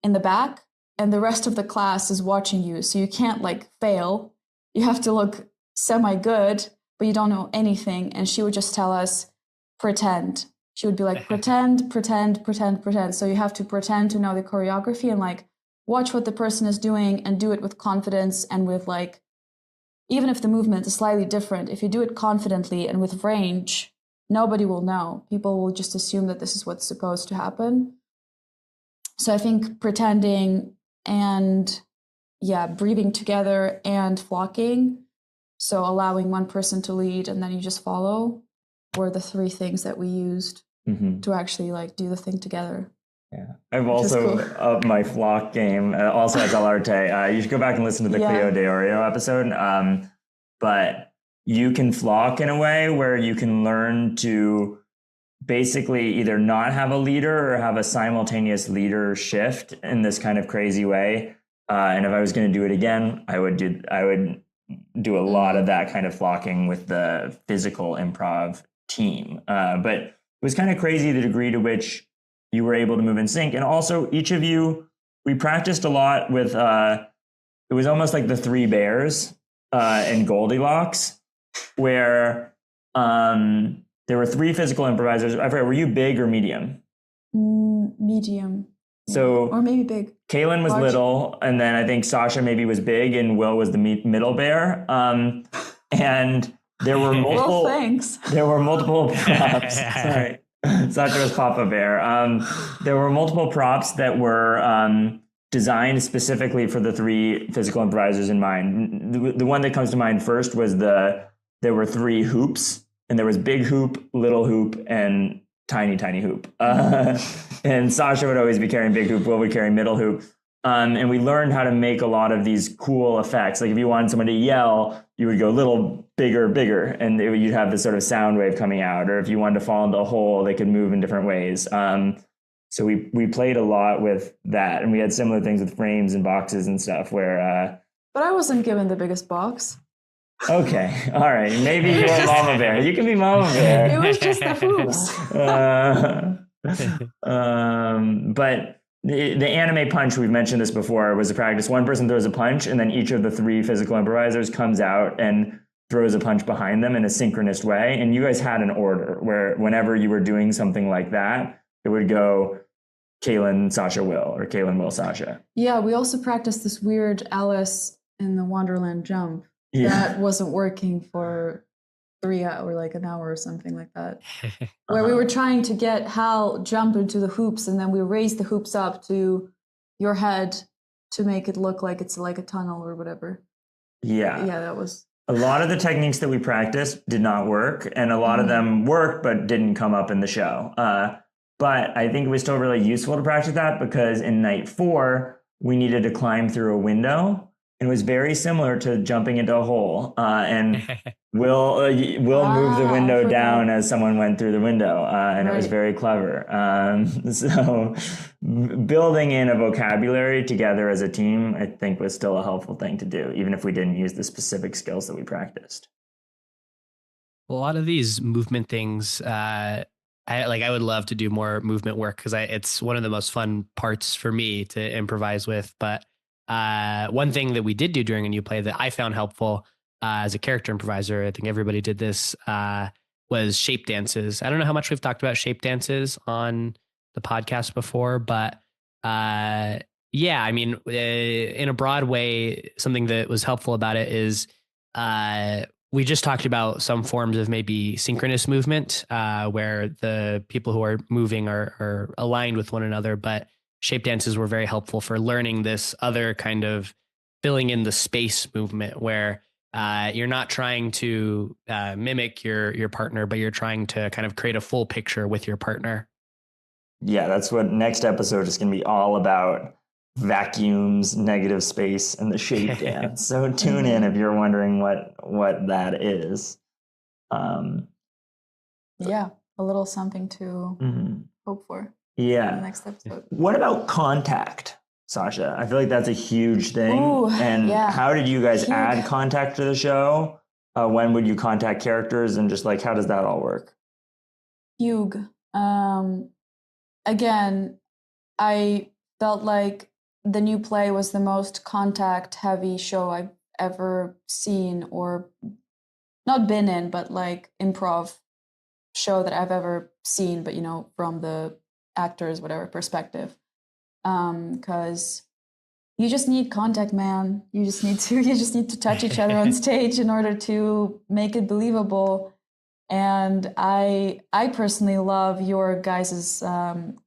in the back, and the rest of the class is watching you. So you can't like fail. You have to look semi-good, but you don't know anything. And she would just tell us, pretend. She would be like, pretend. So you have to pretend to know the choreography and like watch what the person is doing and do it with confidence and with like, even if the movement is slightly different, if you do it confidently and with range, nobody will know. People will just assume that this is what's supposed to happen. So I think pretending and breathing together and flocking, so allowing one person to lead and then you just follow, were the three things that we used to actually like do the thing together. Yeah, I've also upped my flock game, also at Dell'Arte. You should go back and listen to the Cleo de Oreo episode. But you can flock in a way where you can learn to basically either not have a leader or have a simultaneous leader shift in this kind of crazy way. And if I was going to do it again, I would do a lot of that kind of flocking with the physical improv team. But it was kind of crazy the degree to which you were able to move in sync. And also each of you, we practiced a lot with, it was almost like the Three Bears and Goldilocks, where there were three physical improvisers. I forget, were you big or medium? Medium. So, or maybe big. Kaylin was little, and then I think Sasha maybe was big, and Will was the middle bear. And there were multiple. Well, thanks. There were multiple props. Sorry, Sasha was Papa Bear. There were multiple props that were designed specifically for the three physical improvisers in mind. The one that comes to mind first was there were three hoops, and there was big hoop, little hoop, and tiny hoop. And Sasha would always be carrying big hoop, Will would carry middle hoop. And we learned how to make a lot of these cool effects. Like if you wanted somebody to yell, you would go little, bigger, and you'd have this sort of sound wave coming out. Or if you wanted to fall into a hole, they could move in different ways. So we played a lot with that. And we had similar things with frames and boxes and stuff where... But I wasn't given the biggest box. Okay, all right. Maybe you're Mama Bear. You can be Mama Bear. It was just the hoops. But the anime punch, we've mentioned this before, was a practice. One person throws a punch, and then each of the 3 physical improvisers comes out and throws a punch behind them in a synchronous way. And you guys had an order where whenever you were doing something like that, it would go Kaylin, Sasha, Will, or Kaylin, Will, Sasha. Yeah, we also practiced this weird Alice in the Wonderland jump. Yeah. That wasn't working for 3 hours or like an hour or something like that. Where we were trying to get Hal jump into the hoops, and then we raised the hoops up to your head to make it look like it's like a tunnel or whatever. Yeah. Yeah, that was... A lot of the techniques that we practiced did not work, and a lot of them worked but didn't come up in the show. But I think it was still really useful to practice that, because in night 4, we needed to climb through a window. It was very similar to jumping into a hole. And we'll move the window down as someone went through the window. And it was very clever. So building in a vocabulary together as a team, I think, was still a helpful thing to do, even if we didn't use the specific skills that we practiced. A lot of these movement things, I would love to do more movement work, because it's one of the most fun parts for me to improvise with. But one thing that we did do during a new play that I found helpful as a character improviser, I think everybody did this, was shape dances. I don't know how much we've talked about shape dances on the podcast before, but yeah, I mean, in a broad way, something that was helpful about it is we just talked about some forms of maybe synchronous movement, where the people who are moving are aligned with one another, but shape dances were very helpful for learning this other kind of filling in the space movement, where you're not trying to mimic your partner, but you're trying to kind of create a full picture with your partner. Yeah, that's what next episode is going to be all about: vacuums, negative space, and the shape dance. So tune in if you're wondering what that is. Yeah, a little something to hope for. Yeah. In the next episode. What about contact, Sasha? I feel like that's a huge thing. Ooh, and how did you guys add contact to the show? When would you contact characters, and just like, how does that all work? Huge. Again, I felt like the new play was the most contact heavy show I've ever seen, or not been in, but like improv show that I've ever seen, but from the actors, whatever perspective. Because you just need contact, man. You just need to touch each other on stage in order to make it believable. And I personally love your guys'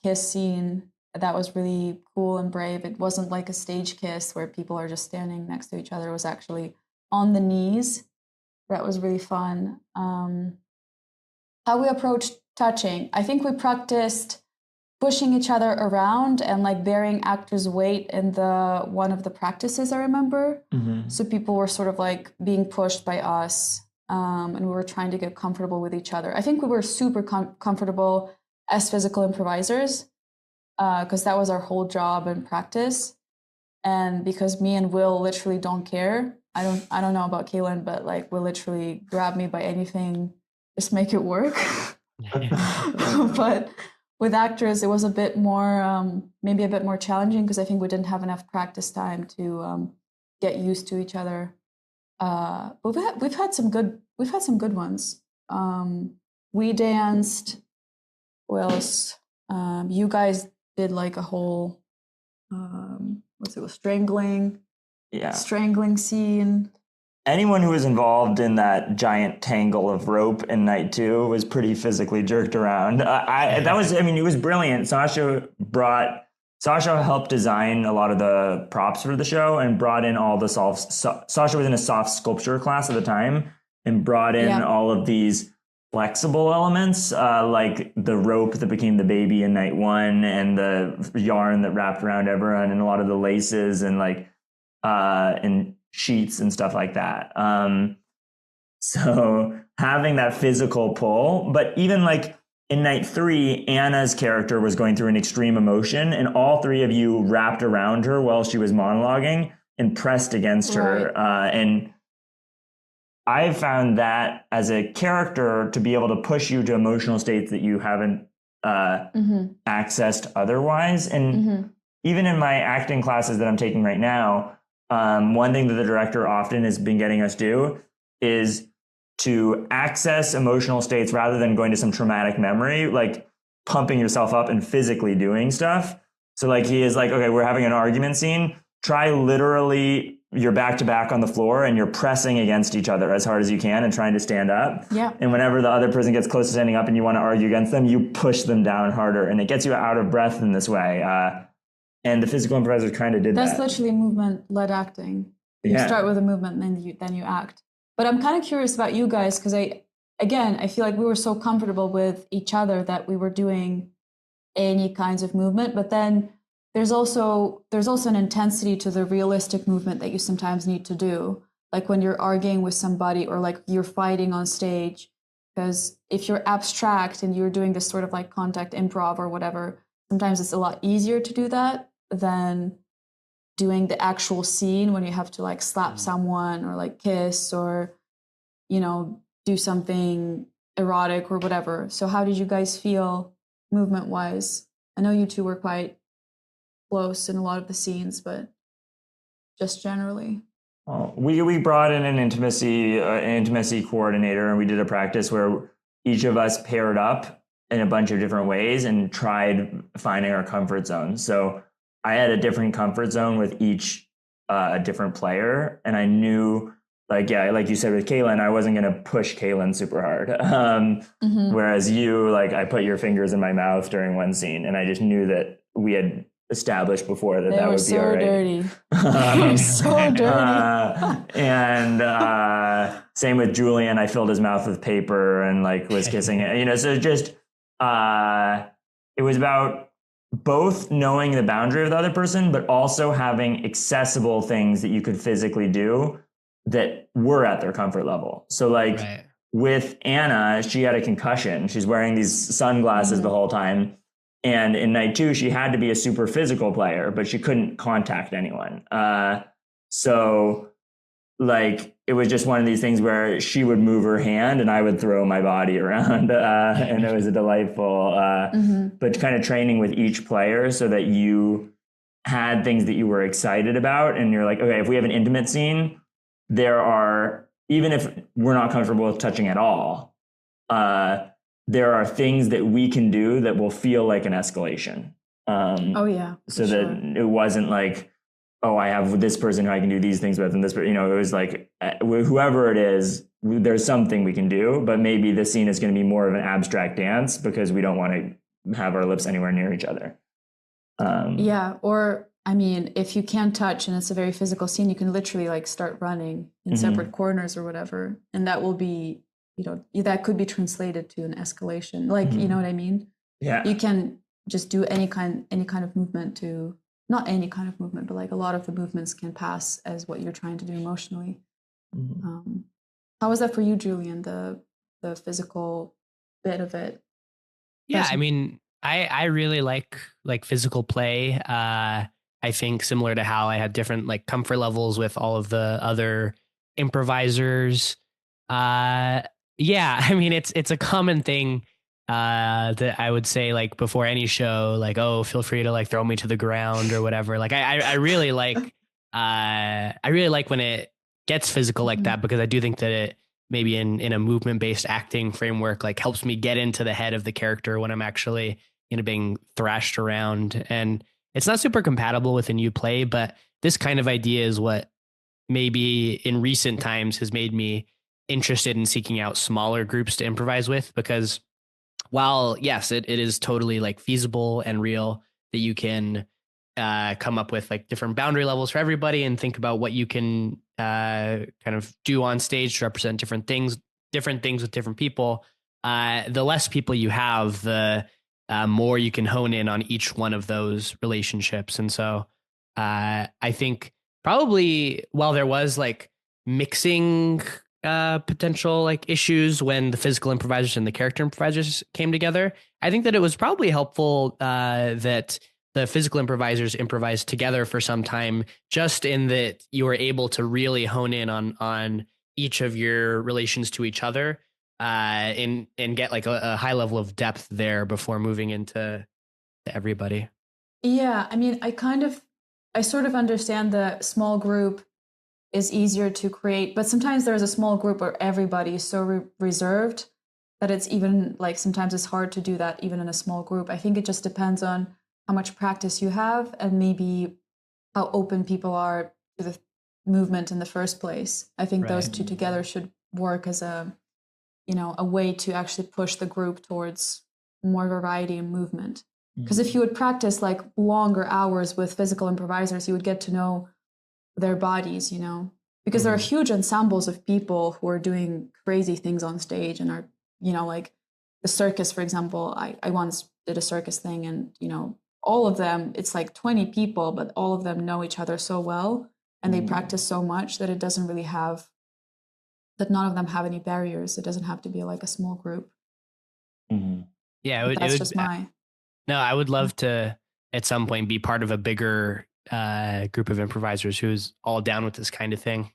kiss scene. That was really cool and brave. It wasn't like a stage kiss where people are just standing next to each other. It was actually on the knees. That was really fun. How we approached touching, I think we practiced pushing each other around and like bearing actors' weight in one of the practices, I remember. So people were sort of like being pushed by us, and we were trying to get comfortable with each other. I think we were super comfortable as physical improvisers, because that was our whole job and practice. And because me and Will literally don't care. I don't know about Kaylin, but like will literally grab me by anything, just make it work. But with actors, it was a bit more, maybe a bit more challenging, because I think we didn't have enough practice time to get used to each other. But we've had some good ones. We danced. What else? You guys did like a whole strangling scene. Anyone who was involved in that giant tangle of rope in night 2 was pretty physically jerked around. It was brilliant. Sasha helped design a lot of the props for the show and brought in all the Sasha was in a soft sculpture class at the time and brought in all of these flexible elements, like the rope that became the baby in night 1 and the yarn that wrapped around everyone and a lot of the laces and and sheets and stuff like that. So having that physical pull, but even like in night 3, Anna's character was going through an extreme emotion and all 3 of you wrapped around her while she was monologuing and pressed against her. And I found that as a character to be able to push you to emotional states that you haven't accessed otherwise. And even in my acting classes that I'm taking right now, one thing that the director often has been getting us do is to access emotional states rather than going to some traumatic memory, like pumping yourself up and physically doing stuff. So like he is like, okay, we're having an argument scene. Try literally you're back to back on the floor and you're pressing against each other as hard as you can and trying to stand up. Yeah. And whenever the other person gets close to standing up and you want to argue against them, you push them down harder, and it gets you out of breath in this way. And the physical improvisers kind of did that. That's literally movement-led acting. You start with a movement and then you act. But I'm kind of curious about you guys, because I feel like we were so comfortable with each other that we were doing any kinds of movement. But then there's also an intensity to the realistic movement that you sometimes need to do, like when you're arguing with somebody or like you're fighting on stage. Because if you're abstract and you're doing this sort of like contact improv or whatever, sometimes it's a lot easier to do that than doing the actual scene when you have to like slap someone or like kiss or, you know, do something erotic or whatever. So how did you guys feel movement wise? I know you two were quite close in a lot of the scenes, but just generally. We brought in an intimacy coordinator, and we did a practice where each of us paired up in a bunch of different ways and tried finding our comfort zone. So I had a different comfort zone with each different player, and I knew, like you said with Kaylin, I wasn't going to push Kaylin super hard. Whereas you, like, I put your fingers in my mouth during one scene, and I just knew that we had established before that would be all right. Dirty. They were so dirty. And same with Julian, I filled his mouth with paper and like was kissing it. You know, so just it was about both knowing the boundary of the other person, but also having accessible things that you could physically do that were at their comfort level. So like with Anna, she had a concussion. She's wearing these sunglasses the whole time. And in night 2, she had to be a super physical player, but she couldn't contact anyone. So like, it was just one of these things where she would move her hand and I would throw my body around. And it was a delightful, but kind of training with each player so that you had things that you were excited about. And you're like, okay, if we have an intimate scene, there are, even if we're not comfortable with touching at all, there are things that we can do that will feel like an escalation. So that it wasn't like, oh, I have this person who I can do these things with, and this, you know, it was like, whoever it is, there's something we can do, but maybe the scene is going to be more of an abstract dance because we don't want to have our lips anywhere near each other. Or, I mean, if you can't touch and it's a very physical scene, you can literally like start running in separate corners or whatever. And that will be, you know, that could be translated to an escalation. Like, you know what I mean? Yeah. You can just do any kind of movement to, not any kind of movement, but like a lot of the movements can pass as what you're trying to do emotionally. How was that for you, Julian, the physical bit of it? Yeah, I mean, I really like physical play. I think similar to how I had different like comfort levels with all of the other improvisers. Yeah, I mean, it's a common thing that I would say like before any show, like, oh, feel free to like throw me to the ground or whatever. Like I really like when it gets physical like that, because I do think that it maybe in a movement based acting framework like helps me get into the head of the character when I'm actually, you know, being thrashed around. And it's not super compatible with a new play, but this kind of idea is what maybe in recent times has made me interested in seeking out smaller groups to improvise with, because while yes, it is totally like feasible and real that you can come up with like different boundary levels for everybody and think about what you can kind of do on stage to represent different things with different people. The less people you have, the more you can hone in on each one of those relationships. And so I think probably while there was like mixing potential like issues when the physical improvisers and the character improvisers came together, I think that it was probably helpful that the physical improvisers improvised together for some time, just in that you were able to really hone in on each of your relations to each other and get like a high level of depth there before moving into everybody. Yeah, I mean, I sort of understand the small group is easier to create, but sometimes there's a small group where everybody is so reserved that it's even like sometimes it's hard to do that even in a small group. I think it just depends on how much practice you have and maybe how open people are to the movement in the first place. I think those two together should work as a way to actually push the group towards more variety and movement. Because if you would practice like longer hours with physical improvisers, you would get to know their bodies, because there are huge ensembles of people who are doing crazy things on stage and are, like the circus, for example. I once did a circus thing and, all of them, it's like 20 people, but all of them know each other so well and they practice so much that that none of them have any barriers. It doesn't have to be like a small group. Yeah, That's just my... No, I would love to at some point be part of a bigger group of improvisers who's all down with this kind of thing.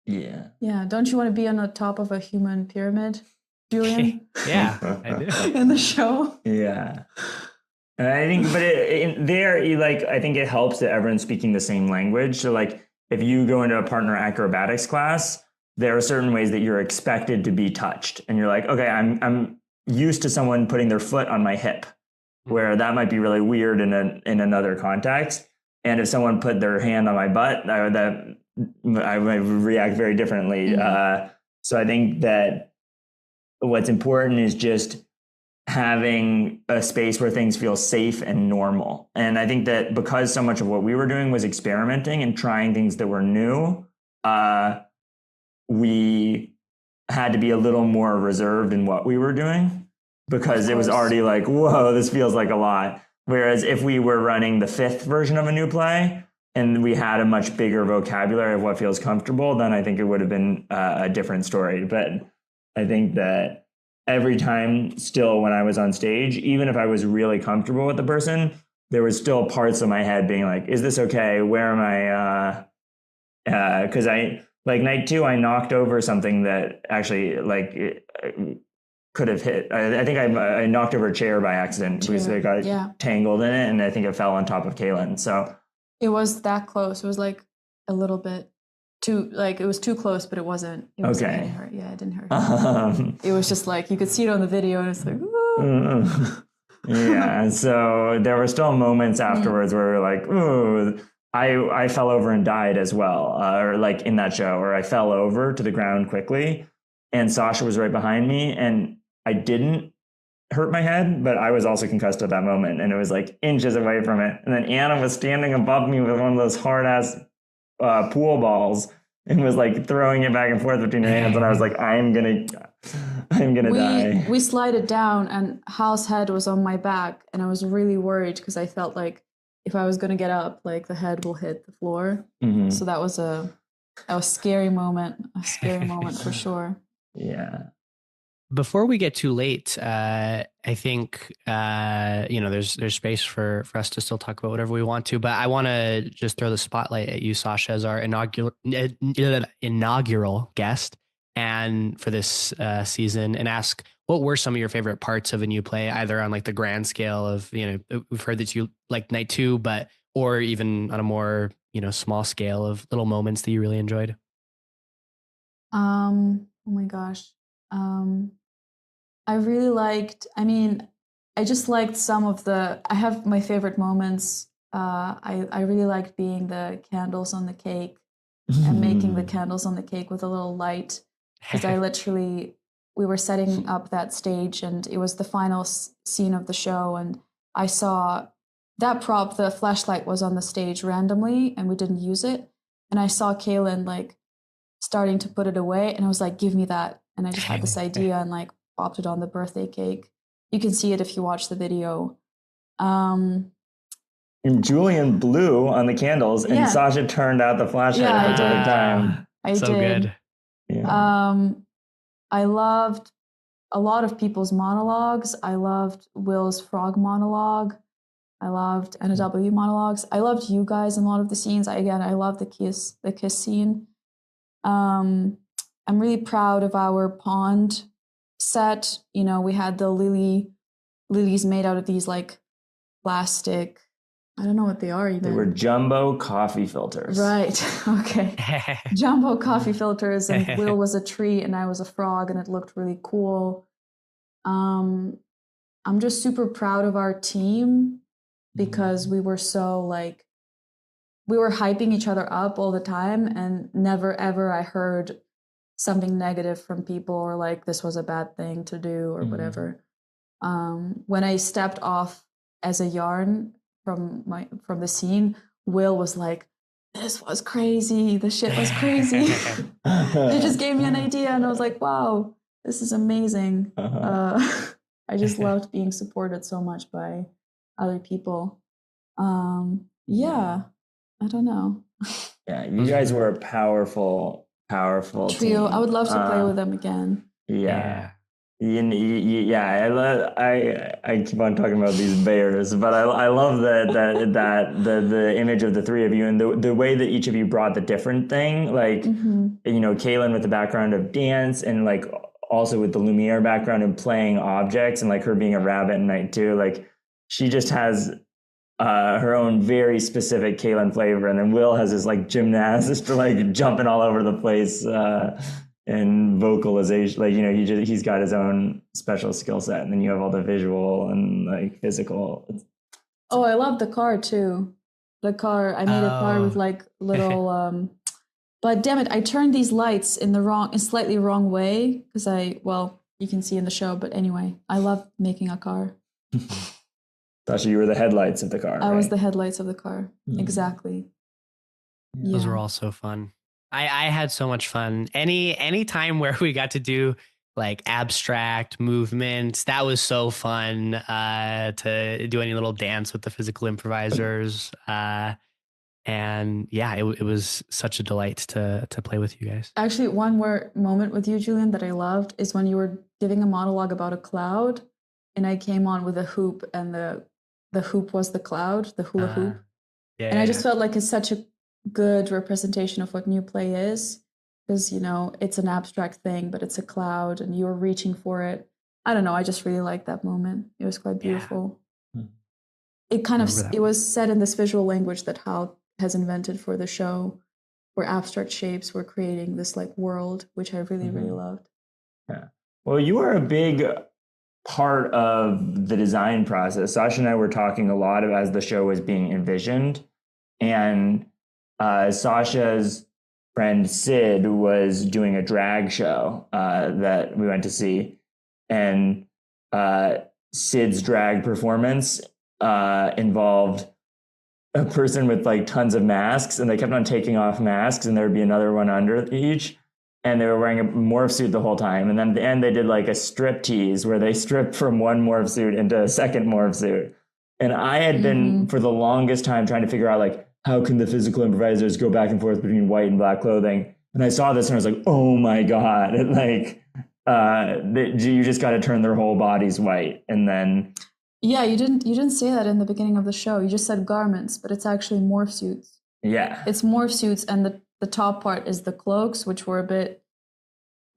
Yeah. Yeah. Don't you want to be on the top of a human pyramid, Julian? Yeah, I do. In the show. Yeah. And I think, but I think it helps that everyone's speaking the same language. So like if you go into a partner acrobatics class, there are certain ways that you're expected to be touched. And you're like, okay, I'm used to someone putting their foot on my hip, where that might be really weird in another context. And if someone put their hand on my butt, I would react very differently. So I think that what's important is just having a space where things feel safe and normal. And I think that because so much of what we were doing was experimenting and trying things that were new, we had to be a little more reserved in what we were doing, because it was already like, whoa, this feels like a lot. Whereas if we were running the 5th version of a new play and we had a much bigger vocabulary of what feels comfortable, then I think it would have been a different story. But I think that every time still when I was on stage, even if I was really comfortable with the person, there was still parts of my head being like, is this okay? Where am I? Because like night 2, I knocked over something that actually could have hit. I think I knocked over a chair by accident because it got tangled in it, and I think it fell on top of Kaylin. So it was that close. It was like a little bit too, like it was too close, but it wasn't. It wasn't okay. Really hurt. Yeah, it didn't hurt. It was just like you could see it on the video, and it's like. Yeah. So there were still moments afterwards where we were like, ooh. I fell over and died as well, or like in that show, or I fell over to the ground quickly, and Sasha was right behind me, and I didn't hurt my head, but I was also concussed at that moment, and it was like inches away from it. And then Anna was standing above me with one of those hard ass pool balls and was like throwing it back and forth between her hands, and I was like, I'm gonna die. We slided down, and Hal's head was on my back, and I was really worried because I felt like if I was going to get up, like the head will hit the floor. So that was a scary moment, for sure. Yeah. Before we get too late, I think there's space for us to still talk about whatever we want to, but I want to just throw the spotlight at you, Sasha, as our inaugural guest and for this season, and ask what were some of your favorite parts of a new play, either on like the grand scale of, we've heard that you like night 2, or even on a more, small scale of little moments that you really enjoyed. Oh my gosh. I really liked, I just liked I have my favorite moments. I really liked being the candles on the cake and making the candles on the cake with a little light. Because we were setting up that stage and it was the final scene of the show. And I saw that prop, the flashlight was on the stage randomly and we didn't use it. And I saw Kaylin like starting to put it away and I was like, give me that. And I just had this idea and like popped it on the birthday cake. You can see it if you watch the video. And Julian blew on the candles and Sasha turned out the flashlight at the perfect time. I did. Good. Yeah. I loved a lot of people's monologues. I loved Will's frog monologue. I loved Anna W monologues. I loved you guys in a lot of the scenes. I love the kiss scene. I'm really proud of our pond set. We had the lilies made out of these like plastic I don't know what they are They even. were jumbo coffee filters. Right. Okay. Jumbo coffee filters, and Will was a tree and I was a frog, and it looked really cool. I'm just super proud of our team because we were so like, we were hyping each other up all the time, and never ever I heard something negative from people or like this was a bad thing to do or whatever. When I stepped off as a yarn from the scene, Will was like, this was crazy. The shit was crazy. He just gave me an idea, and I was like, wow, this is amazing. I just loved being supported so much by other people. Yeah, I don't know. Yeah, you guys were a powerful Trio. team. I would love to play with them again. Yeah. I keep on talking about these bears, but I love that the image of the three of you and the way that each of you brought the different thing, like Kaylin with the background of dance and like also with the Lumiere background and playing objects, and like her being a rabbit in night two, like she just has her own very specific Kaylin flavor, and then Will has this like gymnast like jumping all over the place. And vocalization, like he's got his own special skill set, and then you have all the visual and like physical. Oh, I love the car too. The car, I made a car with like little but damn it, I turned these lights in slightly wrong way because you can see in the show, but anyway, I love making a car. Sasha, you were the headlights of the car. I was the headlights of the car. Exactly. Those were all so fun. I had so much fun. Any time where we got to do like abstract movements, that was so fun to do any little dance with the physical improvisers. And yeah, it was such a delight to play with you guys. Actually, one more moment with you, Julian, that I loved is when you were giving a monologue about a cloud, and I came on with a hoop, and the hoop was the cloud, the hula hoop. Yeah, and I just felt like it's such a good representation of what new play is, because it's an abstract thing, but it's a cloud and you're reaching for it. I don't know, I just really liked that moment. It was quite beautiful. It was set in this visual language that Hal has invented for the show, where abstract shapes were creating this like world, which I really really loved. Yeah, well, you were a big part of the design process. Sasha and I were talking a lot as the show was being envisioned, and Sasha's friend Sid was doing a drag show that we went to see, and Sid's drag performance involved a person with like tons of masks, and they kept on taking off masks, and there would be another one under each, and they were wearing a morph suit the whole time. And then at the end, they did like a strip tease where they stripped from one morph suit into a second morph suit. And I had been for the longest time trying to figure out like, how can the physical improvisers go back and forth between white and black clothing? And I saw this and I was like, oh my God, you just got to turn their whole bodies white. And then. Yeah, you didn't say that in the beginning of the show. You just said garments, but it's actually morph suits. Yeah. It's morph suits, and the top part is the cloaks, which were a bit,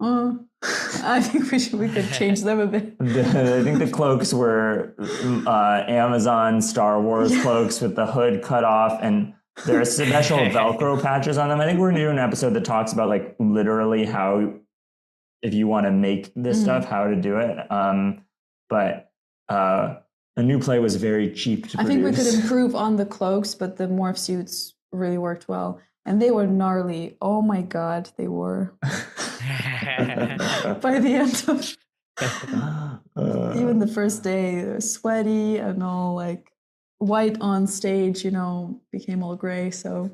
I think we could change them a bit. I think the cloaks were Amazon Star Wars cloaks with the hood cut off, and there are special Velcro patches on them. I think we're going to do an episode that talks about like literally how, if you want to make this stuff, how to do it. But a new play was very cheap to produce. I think we could improve on the cloaks, but the morph suits really worked well. And they were gnarly. Oh my God, they were. By the end of even the first day, they were sweaty and all like white on stage, became all gray. So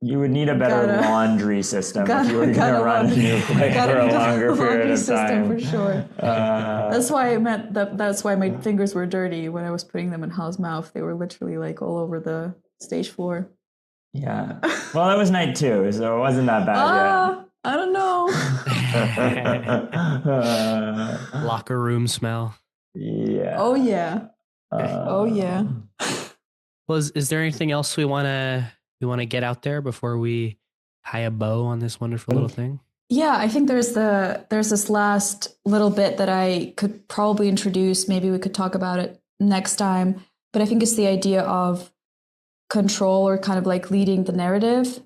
you would need a better laundry system if you were going to run a new play for a longer period of time. For sure. That's why that's why my fingers were dirty when I was putting them in Hal's mouth. They were literally like all over the stage floor. Yeah. Well, it was night 2, so it wasn't that bad yet. I don't know. Locker room smell. Yeah. Oh yeah. Oh yeah. Well, is there anything else we want to get out there before we tie a bow on this wonderful little thing? Yeah, I think there's this last little bit that I could probably introduce. Maybe we could talk about it next time. But I think it's the idea of control or kind of like leading the narrative.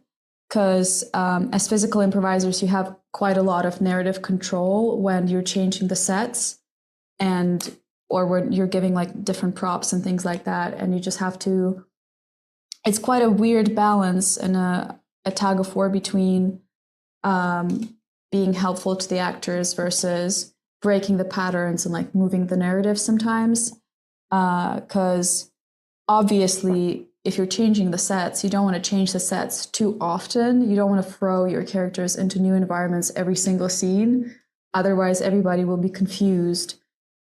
Because as physical improvisers, you have quite a lot of narrative control when you're changing the sets or when you're giving like different props and things like that. And you just have to, it's quite a weird balance and a tug of war between being helpful to the actors versus breaking the patterns and like moving the narrative sometimes. Because obviously, if you're changing the sets, you don't want to change the sets too often. You don't want to throw your characters into new environments every single scene. Otherwise, everybody will be confused.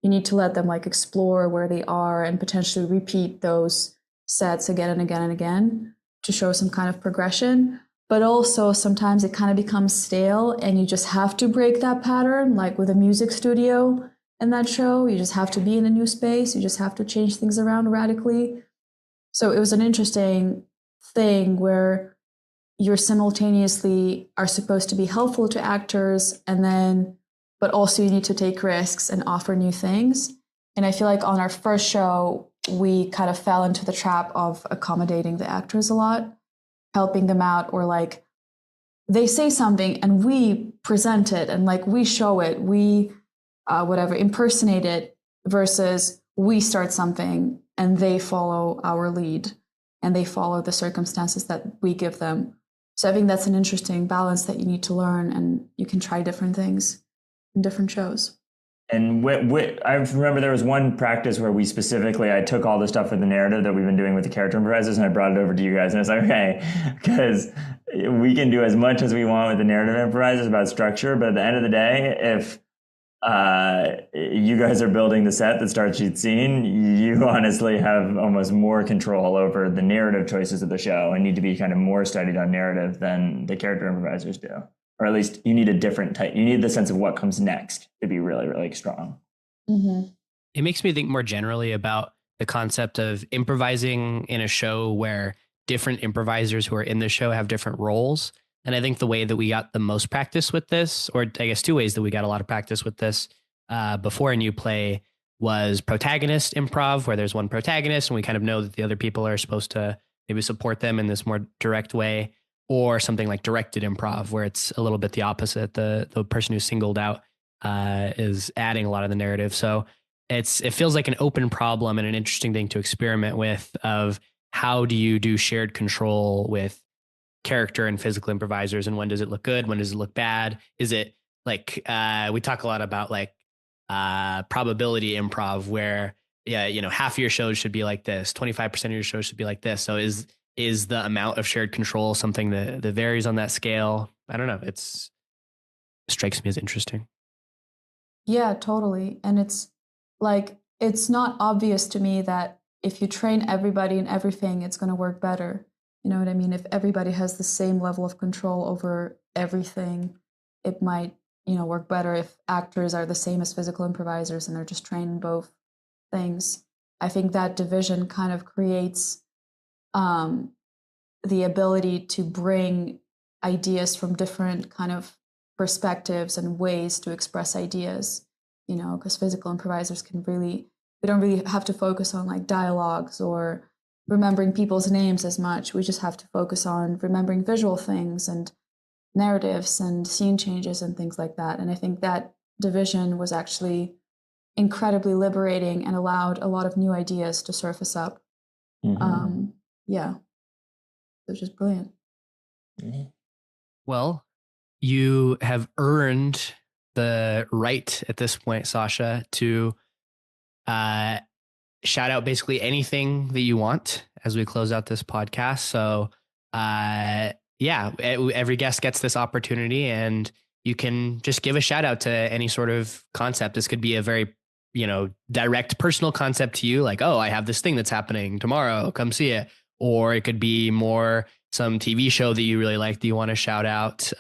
You need to let them like explore where they are and potentially repeat those sets again and again and again to show some kind of progression. But also sometimes it kind of becomes stale and you just have to break that pattern, like with a music studio in that show. You just have to be in a new space. You just have to change things around radically. So it was an interesting thing where you're simultaneously are supposed to be helpful to actors but also you need to take risks and offer new things. And I feel like on our first show, we kind of fell into the trap of accommodating the actors a lot, helping them out, or like they say something and we present it and like we show it, we impersonate it versus we start something and they follow our lead and they follow the circumstances that we give them. So I think that's an interesting balance that you need to learn, and you can try different things in different shows. And I remember there was one practice where I took all the stuff with the narrative that we've been doing with the character improvisers and I brought it over to you guys. And it's like, okay, because we can do as much as we want with the narrative improvisers about structure, but at the end of the day, if you guys are building the set that starts each scene, you honestly have almost more control over the narrative choices of the show and need to be kind of more studied on narrative than the character improvisers do. Or at least you need a different type. You need the sense of what comes next to be really, really strong. Mm-hmm. It makes me think more generally about the concept of improvising in a show where different improvisers who are in the show have different roles. And I think the way that we got the most practice with this, or I guess two ways that we got a lot of practice with this before a new play, was protagonist improv, where there's one protagonist and we kind of know that the other people are supposed to maybe support them in this more direct way, or something like directed improv, where it's a little bit the opposite. The person who's singled out is adding a lot of the narrative. So it feels like an open problem and an interesting thing to experiment with, of how do you do shared control with character and physical improvisers, and when does it look good, when does it look bad? Is it like we talk a lot about like probability improv, where half of your shows should be like this, 25% of your shows should be like this. So is the amount of shared control something that varies on that scale? I don't know. It strikes me as interesting. Yeah, totally. And it's like, it's not obvious to me that if you train everybody in everything, it's going to work better. You know what I mean? If everybody has the same level of control over everything, it might, work better if actors are the same as physical improvisers and they're just trained in both things. I think that division kind of creates the ability to bring ideas from different kind of perspectives and ways to express ideas, because physical improvisers we don't really have to focus on like dialogues or remembering people's names as much. We just have to focus on remembering visual things and narratives and scene changes and things like that. And I think that division was actually incredibly liberating and allowed a lot of new ideas to surface up. Mm-hmm. It was just brilliant. Well, you have earned the right at this point, Sasha, to shout out basically anything that you want as we close out this podcast. So every guest gets this opportunity, and you can just give a shout out to any sort of concept. This could be a very direct personal concept to you, like, oh, I have this thing that's happening tomorrow, come see it. Or it could be more some TV show that you really like that you want to shout out.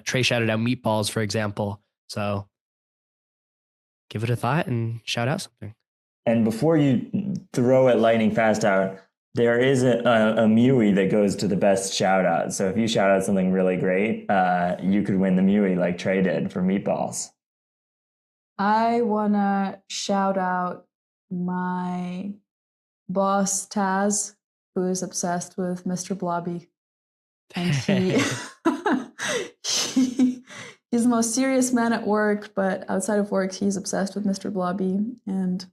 Trey shouted out Meatballs, for example. So give it a thought and shout out something. And before you throw it lightning fast out, there is a MUI that goes to the best shout out. So if you shout out something really great, you could win the MUI like Trey did for Meatballs. I want to shout out my boss, Taz, who is obsessed with Mr. Blobby. And he, he's the most serious man at work, but outside of work, he's obsessed with Mr. Blobby. And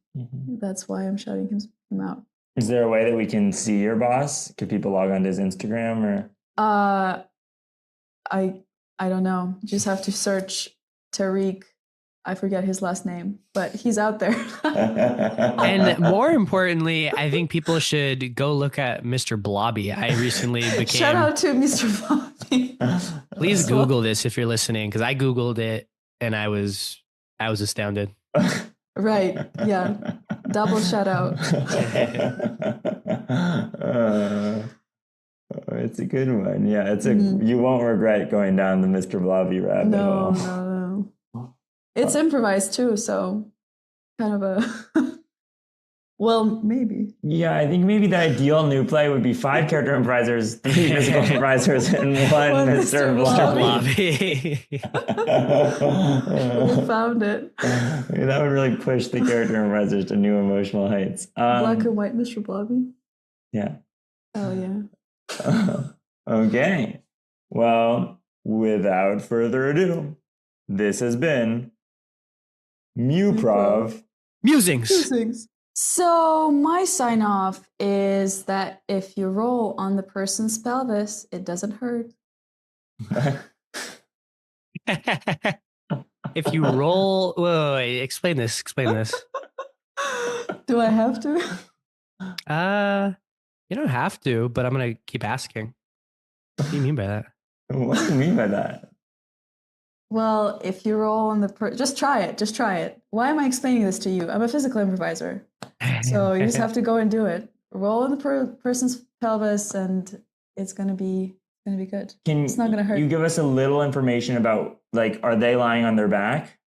that's why I'm shouting him out. Is there a way that we can see your boss? Could people log on to his Instagram or? I don't know. You just have to search Tariq. I forget his last name, but he's out there. And more importantly, I think people should go look at Mr. Blobby. I recently became. Shout out to Mr. Blobby. Please Google this if you're listening, because I Googled it and I was astounded. Right. Yeah. Double shout out. It's a good one. Yeah, you won't regret going down the Mr. Blobby rabbit hole. No. It's improvised too, so kind of a well, maybe. Yeah, I think maybe the ideal new play would be 5 character improvisers, 3 physical improvisers, and 1 Mr. Blobby. We found it. That would really push the character improvisers to new emotional heights. Black and white Mr. Blobby? Yeah. Oh, yeah. Okay. Well, without further ado, this has been Muprov Musings. So my sign off is that if you roll on the person's pelvis, it doesn't hurt. If you roll, wait, explain this. Do I have to? You don't have to, but I'm gonna keep asking. What do you mean by that? What do you mean by that? Well, if you roll on the just try it. Why am I explaining this to you? I'm a physical improviser. So you just have to go and do it. Roll on the person's pelvis and it's going to be good. It's not going to hurt. You give us a little information about, like, are they lying on their back?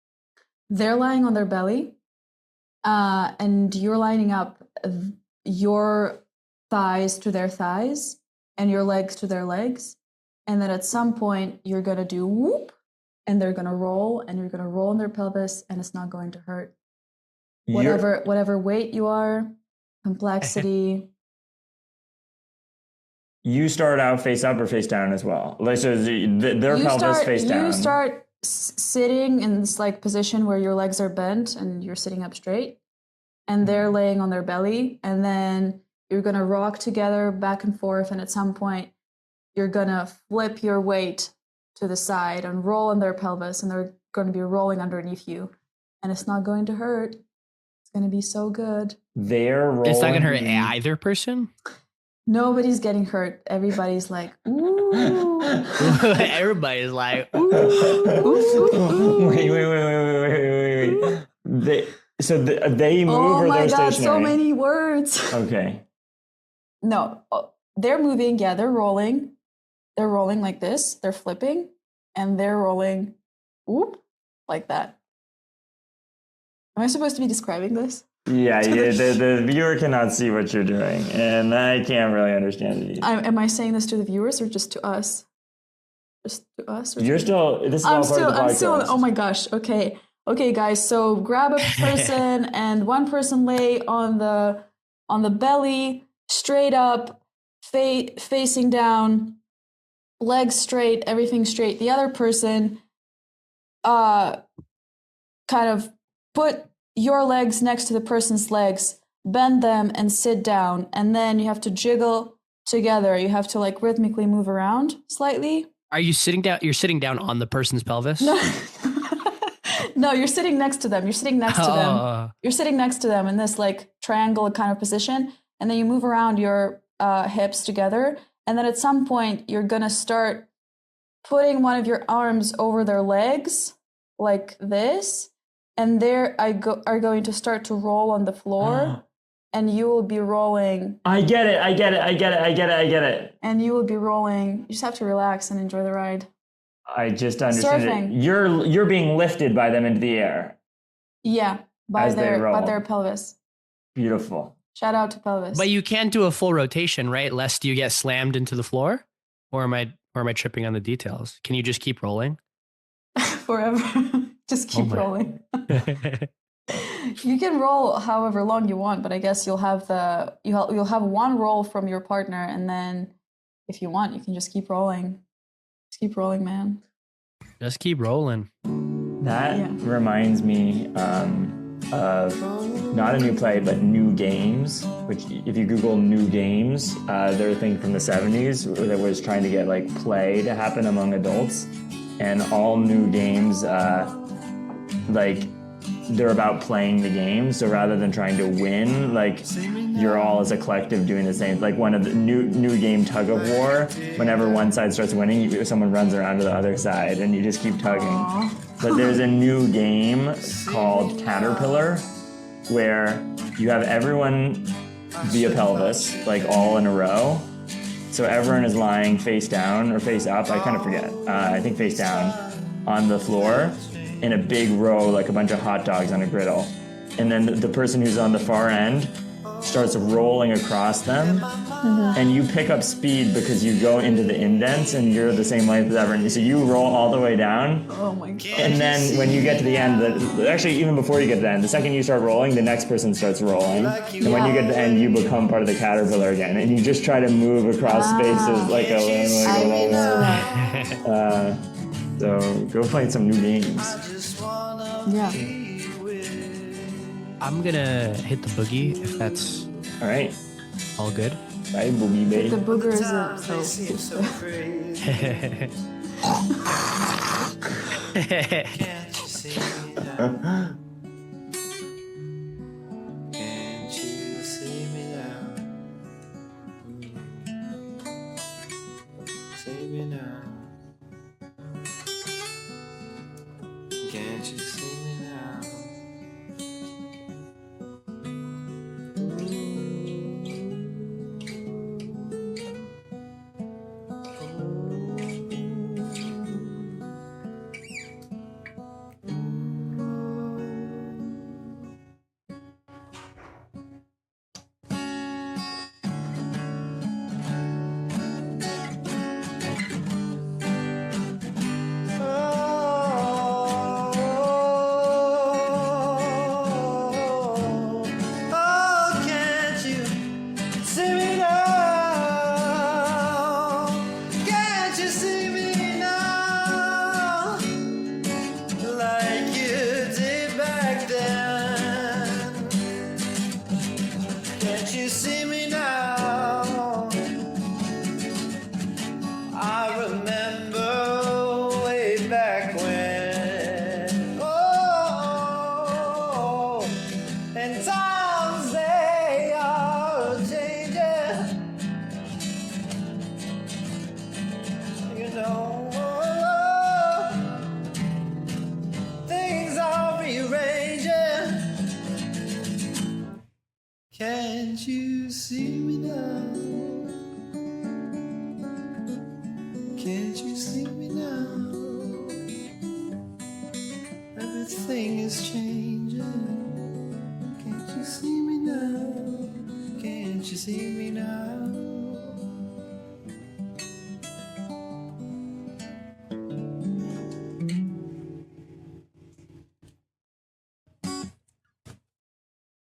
They're lying on their belly. And you're lining up your thighs to their thighs and your legs to their legs. And then at some point you're going to do whoop. And they're going to roll, and you're going to roll on their pelvis, and it's not going to hurt. Whatever weight you are, complexity. You start out face up or face down as well. Like, so their pelvis face down. You start sitting in this like position where your legs are bent and you're sitting up straight, and they're laying on their belly, and then you're going to rock together back and forth, and at some point you're going to flip your weight to the side and roll on their pelvis, and they're going to be rolling underneath you, and it's not going to hurt. It's going to be so good. They're rolling. It's not going to hurt either person? Nobody's getting hurt. Everybody's like, ooh. Everybody's like, ooh. Ooh. Wait. They move or they're stationary? Oh my God, so many words. Okay. No, they're moving. Yeah, they're rolling. They're rolling like this, they're flipping, and they're rolling, whoop, like that. Am I supposed to be describing this? Yeah, the viewer cannot see what you're doing, and I can't really understand it either. Am I saying this to the viewers or just to us? Just to us? You're still, this is all part of the podcast. Oh my gosh, okay. Okay, guys, so grab a person, and one person lay on the belly, straight up, facing down, legs straight, everything straight. The other person kind of put your legs next to the person's legs, bend them and sit down, and then you have to jiggle together. You have to like rhythmically move around slightly. Are you sitting down? You're sitting down on the person's pelvis? No. No, you're sitting next to them. You're sitting next to them. You're sitting next to them in this like triangle kind of position, and then you move around your hips together. And then at some point, you're going to start putting one of your arms over their legs like this. And they are going to start to roll on the floor. And you will be rolling. I get it. And you will be rolling. You just have to relax and enjoy the ride. I just understand Surfing. it. You're being lifted by them into the air. Yeah, by their pelvis. Beautiful. Shout out to pelvis. But you can't do a full rotation, right? Lest you get slammed into the floor? Or am I tripping on the details? Can you just keep rolling? Forever. Just keep rolling. You can roll however long you want, but I guess you'll have you'll have one roll from your partner, and then if you want, you can just keep rolling. Just keep rolling, man. Just keep rolling. That reminds me of not a new play, but new games, which if you Google new games, they're a thing from the 70s that was trying to get like play to happen among adults. And all new games, like they're about playing the game. So rather than trying to win, like you're all as a collective doing the same. Like one of the new game tug of war, whenever one side starts winning, someone runs around to the other side and you just keep tugging. Aww. But there's a new game called Caterpillar where you have everyone via pelvis, like all in a row. So everyone is lying face down or face up, I kind of forget. I think face down on the floor in a big row, like a bunch of hot dogs on a griddle. And then the person who's on the far end starts rolling across them, and you pick up speed because you go into the indents and you're the same length as everyone. So you roll all the way down. Oh my god. And then when you get to the end, actually even before you get to the end, the second you start rolling, the next person starts rolling. And when you get to the end, you become part of the caterpillar again. And you just try to move across spaces like a so go play some new games. Yeah. I'm gonna hit the boogie if that's All right. all good. Bye, boogie babe. The booger isn't so Can't you see me now? See me now. Can't you see me now? Can't you see me now? Can't you see me now? Everything is changing. Can't you see me now? Can't you see me now?